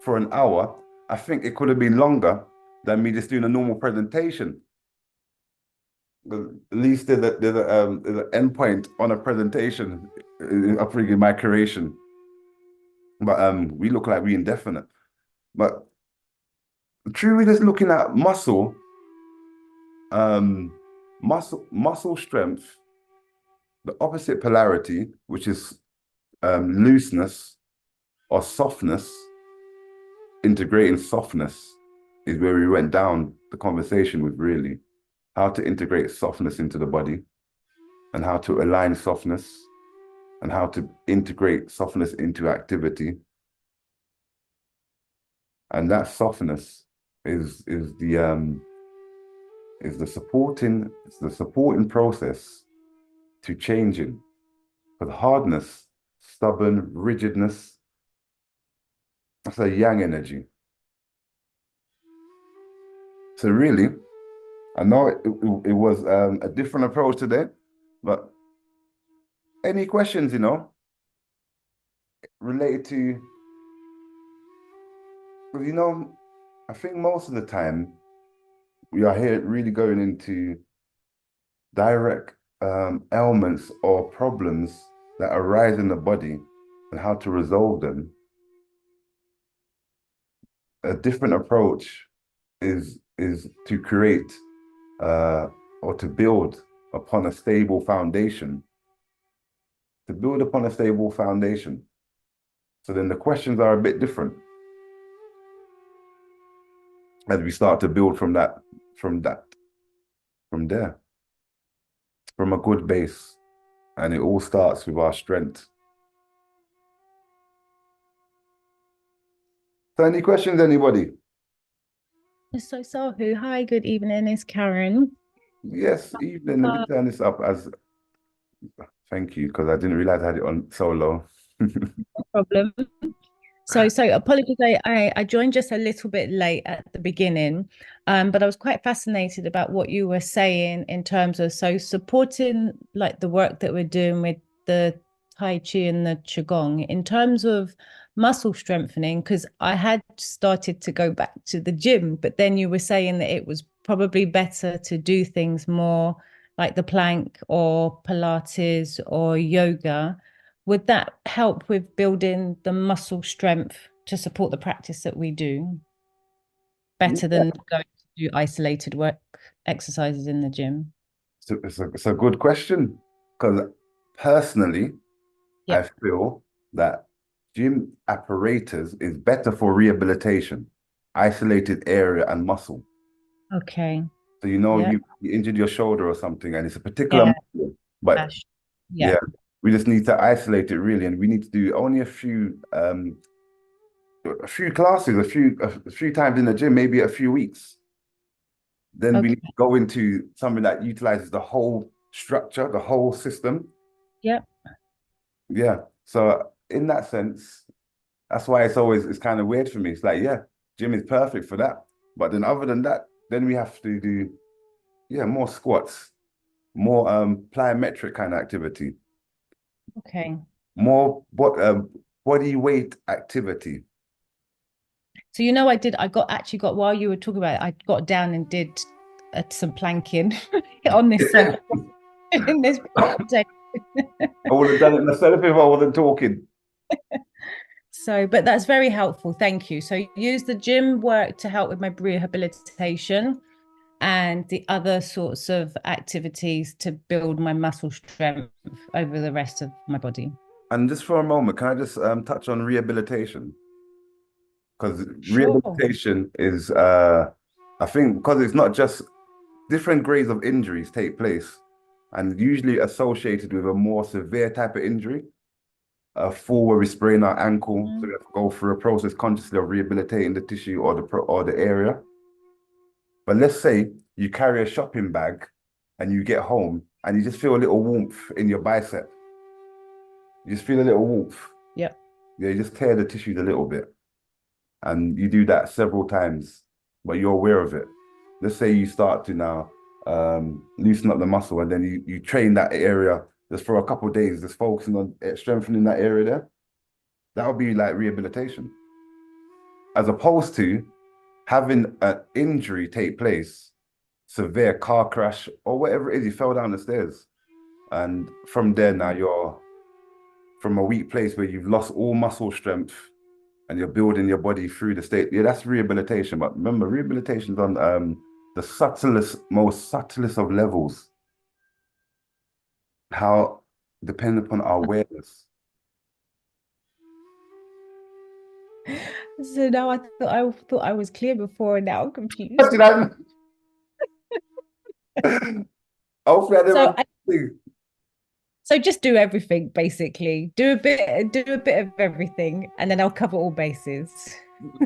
for an hour. I think it could have been longer than me just doing a normal presentation. At least there's an endpoint on a presentation, upbringing my creation. But we look like we indefinite. But truly just looking at um, muscle strength, the opposite polarity, which is looseness or softness, integrating softness is where we went down the conversation with really how to integrate softness into the body and how to align softness and how to integrate softness into activity. And that softness is the supporting process to changing. Because hardness, stubborn, rigidness, that's a yang energy. So really, I know it was a different approach today, but any questions, related to, well, I think most of the time we are here really going into direct ailments or problems that arise in the body and how to resolve them. A different approach is to create or to build upon a stable foundation. To build upon a stable foundation. So then the questions are a bit different as we start to build from there, from a good base. And it all starts with our strength. So any questions, anybody? So, Sahu, hi, good evening. It's Karen. Yes, evening. Let me turn this up as thank you, because I didn't realize I had it on so low. No problem. So apologies. I joined just a little bit late at the beginning, but I was quite fascinated about what you were saying in terms of supporting like the work that we're doing with the Tai Chi and the Qigong in terms of muscle strengthening, because I had started to go back to the gym, but then you were saying that it was probably better to do things more like the plank or Pilates or yoga. Would that help with building the muscle strength to support the practice that we do better than going to do isolated work exercises in the gym? So it's a good question because personally, I Yep. feel that gym apparatus is better for rehabilitation, isolated area and muscle. Okay. So Yeah. you injured your shoulder or something, and it's a particular Yeah. muscle, but Ash. Yeah. yeah, we just need to isolate it really, and we need to do only a few classes, a few times in the gym, maybe a few weeks. Then we need Okay. to go into something that utilizes the whole structure, the whole system. Yep. Yeah. So in that sense, that's why it's kind of weird for me. It's like, yeah, gym is perfect for that. But then other than that, then we have to do, yeah, more squats, more plyometric kind of activity, Okay. more body weight activity. So I got actually got while you were talking about it, I got down and did some planking on this in this day. I would have done it myself if I wasn't talking. So, but that's very helpful. Thank you. So, use the gym work to help with my rehabilitation and the other sorts of activities to build my muscle strength over the rest of my body. And just for a moment, can I just touch on rehabilitation? Because Sure. rehabilitation is, I think, because it's not just different grades of injuries take place and usually associated with a more severe type of injury. A fall where we sprain our ankle, so we have to go through a process consciously of rehabilitating the tissue or the area. But let's say you carry a shopping bag and you get home and you just feel a little warmth in your bicep. You just feel a little warmth. Yep. Yeah, you just tear the tissues a little bit. And you do that several times, but you're aware of it. Let's say you start to now loosen up the muscle and then you train that area just for a couple of days, just focusing on strengthening that area there. That would be like rehabilitation. As opposed to having an injury take place, severe car crash or whatever it is, you fell down the stairs. And from there now you're from a weak place where you've lost all muscle strength and you're building your body through the state. Yeah, that's rehabilitation. But remember, rehabilitation is on the most subtlest of levels. How dependent upon our awareness. So now I thought I was clear before, and now I'm confused. Did I? Hopefully, I So never. so just do everything basically. Do a bit of everything, and then I'll cover all bases.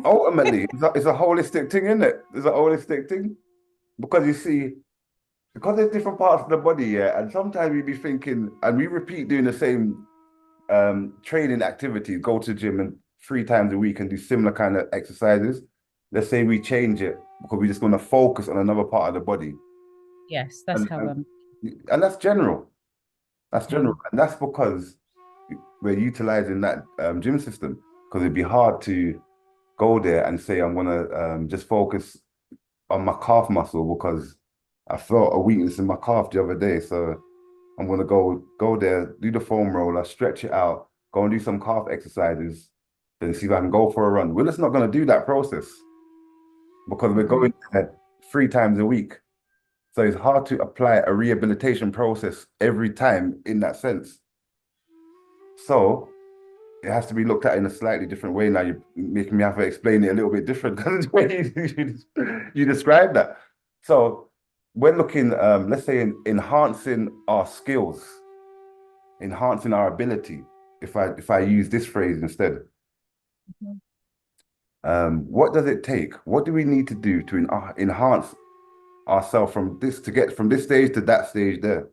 Ultimately, it's a holistic thing, isn't it? It's a holistic thing because you see, because there's different parts of the body, yeah, and sometimes we be thinking, and we repeat doing the same training activities, go to the gym and 3 times a week and do similar kind of exercises. Let's say we change it because we just want to focus on another part of the body, Yes, that's and how and, and that's general. That's general, mm, and that's because we're utilizing that gym system because it'd be hard to go there and say I'm gonna just focus on my calf muscle because I felt a weakness in my calf the other day. So I'm gonna go there, do the foam roller, stretch it out, go and do some calf exercises, then see if I can go for a run. We're just not gonna do that process because we're mhm. going there 3 times a week. So it's hard to apply a rehabilitation process every time in that sense. So it has to be looked at in a slightly different way. Now you're making me have to explain it a little bit different because the way you describe that. So we're looking, let's say, enhancing our skills, enhancing our ability. If I use this phrase instead, Mhm. what does it take? What do we need to do to enhance ourselves from this to get from this stage to that stage there?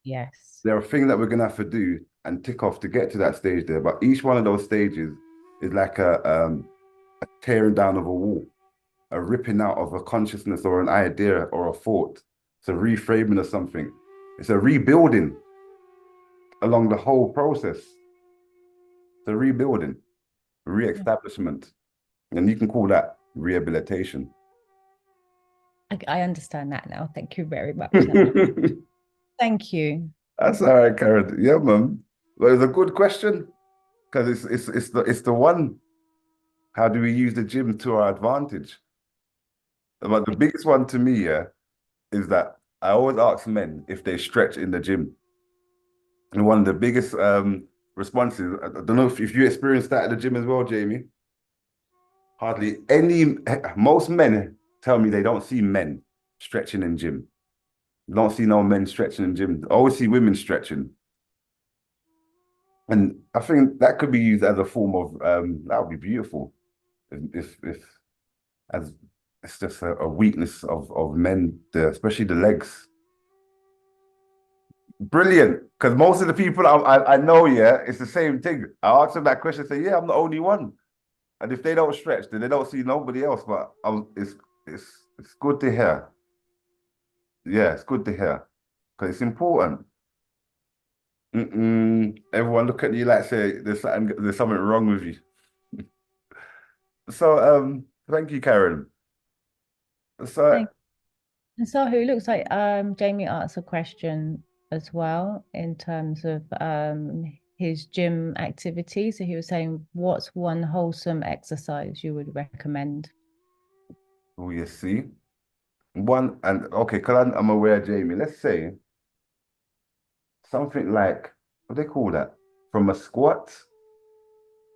Yes. There are things that we're gonna have to do and tick off to get to that stage there. But each one of those stages is like a tearing down of a wall, a ripping out of a consciousness or an idea or a thought. It's a reframing of something. It's a rebuilding along the whole process. It's a rebuilding, Yeah. re-establishment. And you can call that rehabilitation. I understand that now. Thank you very much. That's Thank you. all right, Karen. Yeah, man. But it's a good question because it's the one. How do we use the gym to our advantage? But the biggest one to me, yeah, is that I always ask men if they stretch in the gym. And one of the biggest responses, I don't know if you experienced that at the gym as well, Jamie. Hardly any, most men tell me they don't see men stretching in gym. You don't see no men stretching in gym. I always see women stretching. And I think that could be used as a form of, that would be beautiful. If as it's just a weakness of men, especially the legs. Brilliant, because most of the people I know, yeah, it's the same thing. I ask them that question, say, yeah, I'm the only one. And if they don't stretch, then they don't see nobody else. But it's good to hear. Yeah, it's good to hear because it's important. Everyone look at you like say there's something wrong with you. So thank you, Karen. So Thank And so it looks like Jamie asked a question as well in terms of his gym activity. So he was saying, what's one wholesome exercise you would recommend? will you see one and okay, because I'm aware, Jamie. Let's say something like what do they call that? From a squat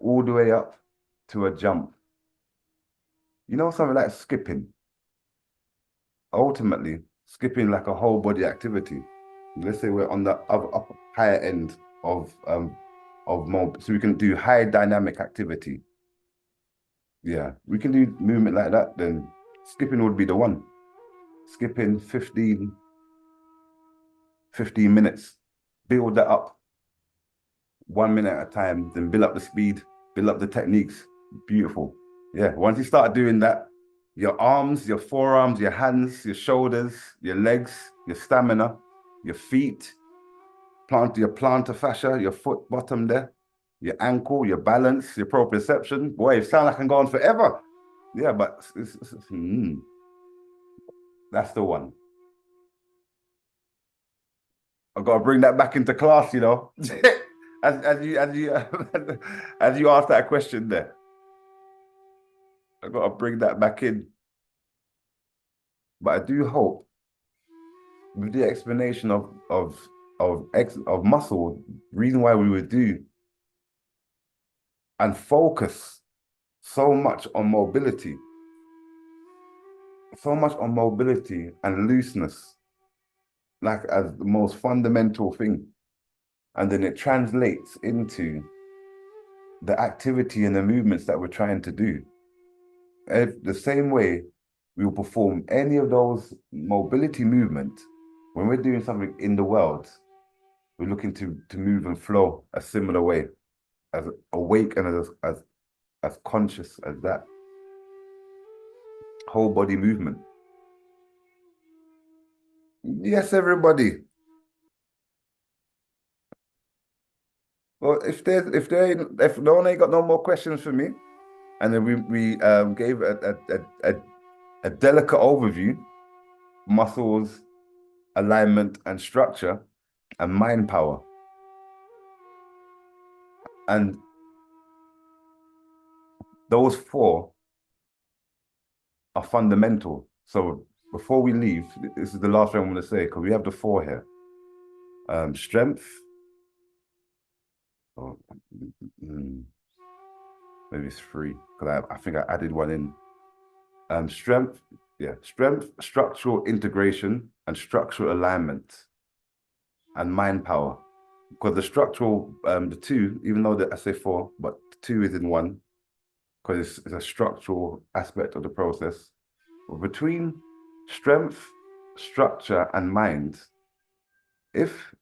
all the way up to a jump. You know, something like skipping. Ultimately, skipping like a whole body activity. Let's say we're on the upper higher end of mob, so we can do high dynamic activity. Yeah, we can do movement like that. Then skipping would be the one. Skipping 15 minutes. Build that up 1 minute at a time, then build up the speed, build up the techniques. Beautiful. Yeah, once you start doing that, your arms, your forearms, your hands, your shoulders, your legs, your stamina, your feet, your plantar fascia, your foot bottom there, your ankle, your balance, your proprioception. Boy, it sounds like I can go on forever. Yeah, but that's the one. I've got to bring that back into class, as you as you as you asked that question there. I got to bring that back in. But I do hope with the explanation of muscle, reason why we would do and focus so much on mobility, and looseness, like as the most fundamental thing. And then it translates into the activity and the movements that we're trying to do. If the same way we will perform any of those mobility movements when we're doing something in the world, we're looking to move and flow a similar way, as awake and as conscious as that whole body movement. Yes, everybody. Well, if no one ain't got no more questions for me, and then we gave a delicate overview, muscles, alignment and structure, and mind power. And those four are fundamental. So before we leave, this is the last thing I'm going to say, because we have the four here. Strength. Oh, maybe it's three, because I think I added one in. Strength, structural integration and structural alignment, and mind power. Because the structural, the two, even though I say four, but two is in one, because it's a structural aspect of the process. But between strength, structure, and mind, if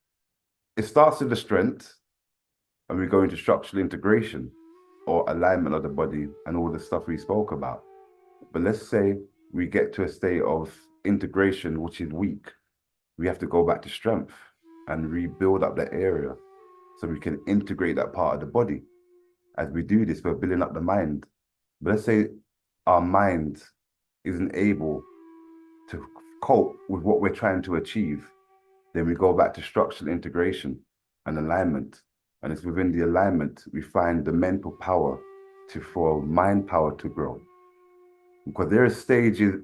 it starts with the strength and we go into structural integration or alignment of the body and all the stuff we spoke about, but let's say we get to a state of integration which is weak, we have to go back to strength and rebuild up that area so we can integrate that part of the body. As we do this, we're building up the mind. But let's say our mind isn't able to cope with what we're trying to achieve, then we go back to structural integration and alignment. And it's within the alignment we find the mental power for mind power to grow. Because there are stages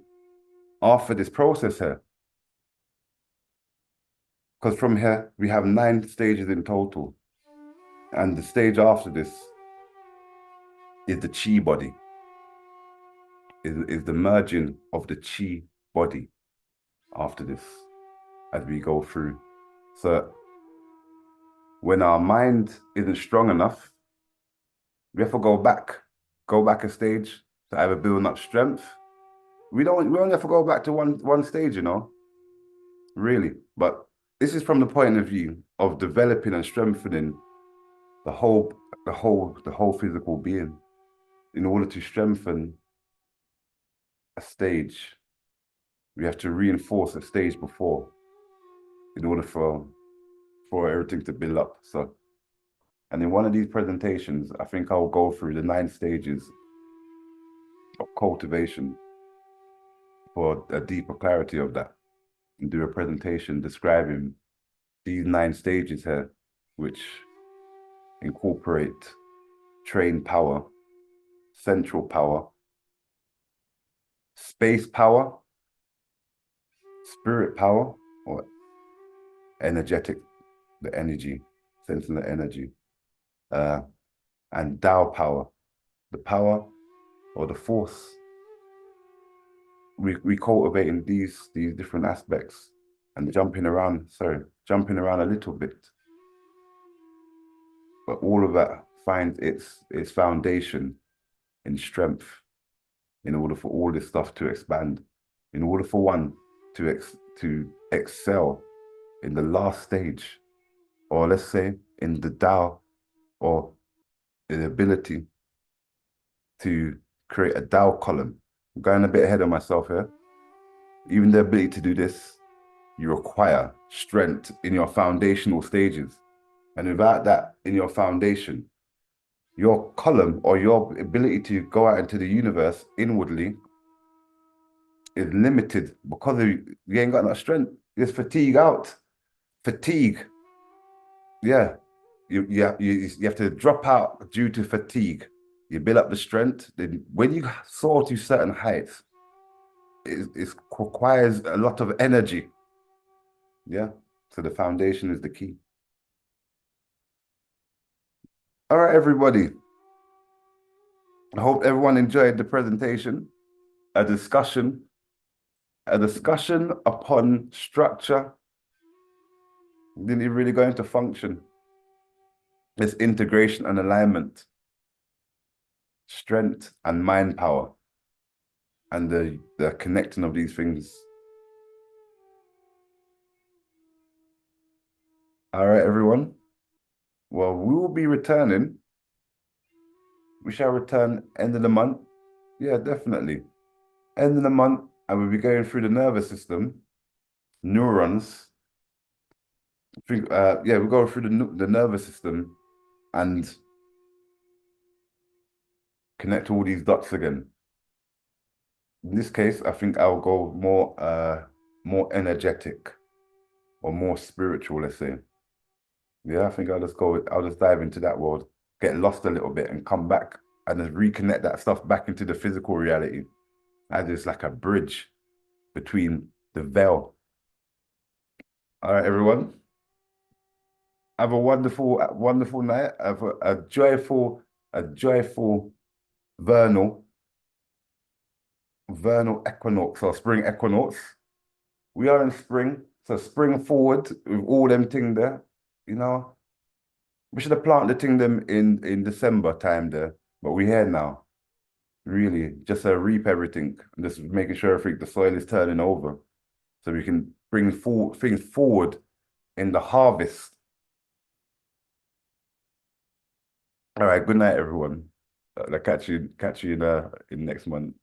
after this process here. Because from here, we have 9 stages in total. And the stage after this is the chi body, is the merging of the chi body after this, as we go through. So when our mind isn't strong enough, we have to go back a stage to either build up strength. We only have to go back to one stage, really. But this is from the point of view of developing and strengthening the whole physical being. In order to strengthen a stage, we have to reinforce a stage before in order for everything to build up. So, and in one of these presentations, I think I'll go through the 9 stages of cultivation for a deeper clarity of that, and do a presentation describing these 9 stages here, which incorporate trained power, central power, space power, spirit power, or energetic, the energy, sensing the energy, and Tao power, the power or the force. We cultivating these different aspects and jumping around a little bit. But all of that finds its foundation in strength, in order for all this stuff to expand, in order for one to excel in the last stage, or let's say in the Tao, or the ability to create a Tao column. I'm going a bit ahead of myself here. Even the ability to do this, you require strength in your foundational stages. And without that in your foundation, your column or your ability to go out into the universe inwardly is limited, because you ain't got enough strength. There's fatigue out. Fatigue. Yeah. You have to drop out due to fatigue. you build up the strength. Then when you soar to certain heights, it requires a lot of energy. Yeah. So the foundation is the key. All right, everybody. I hope everyone enjoyed the presentation, a discussion upon structure. Didn't even really go into function. It's integration and alignment, strength and mind power, and the connecting of these things. All right, everyone. Well, we will be returning. We shall return end of the month. Yeah, definitely. End of the month, and we'll be going through the nervous system, neurons. Yeah, we go through the nervous system and connect all these dots again. In this case, I think I'll go more energetic or more spiritual, let's say. Yeah, I think I'll just dive into that world, get lost a little bit and come back and just reconnect that stuff back into the physical reality. As it's like a bridge between the veil. All right, everyone. Have a wonderful night. Have a joyful vernal equinox or spring equinox. We are in spring, so spring forward with all them thing there. You know, we should have planted the thing them in December time there, but we're here now. Really, just reap everything and just making sure everything the soil is turning over, so we can bring things forward in the harvest. All right, good night, everyone. I'll catch you in next month.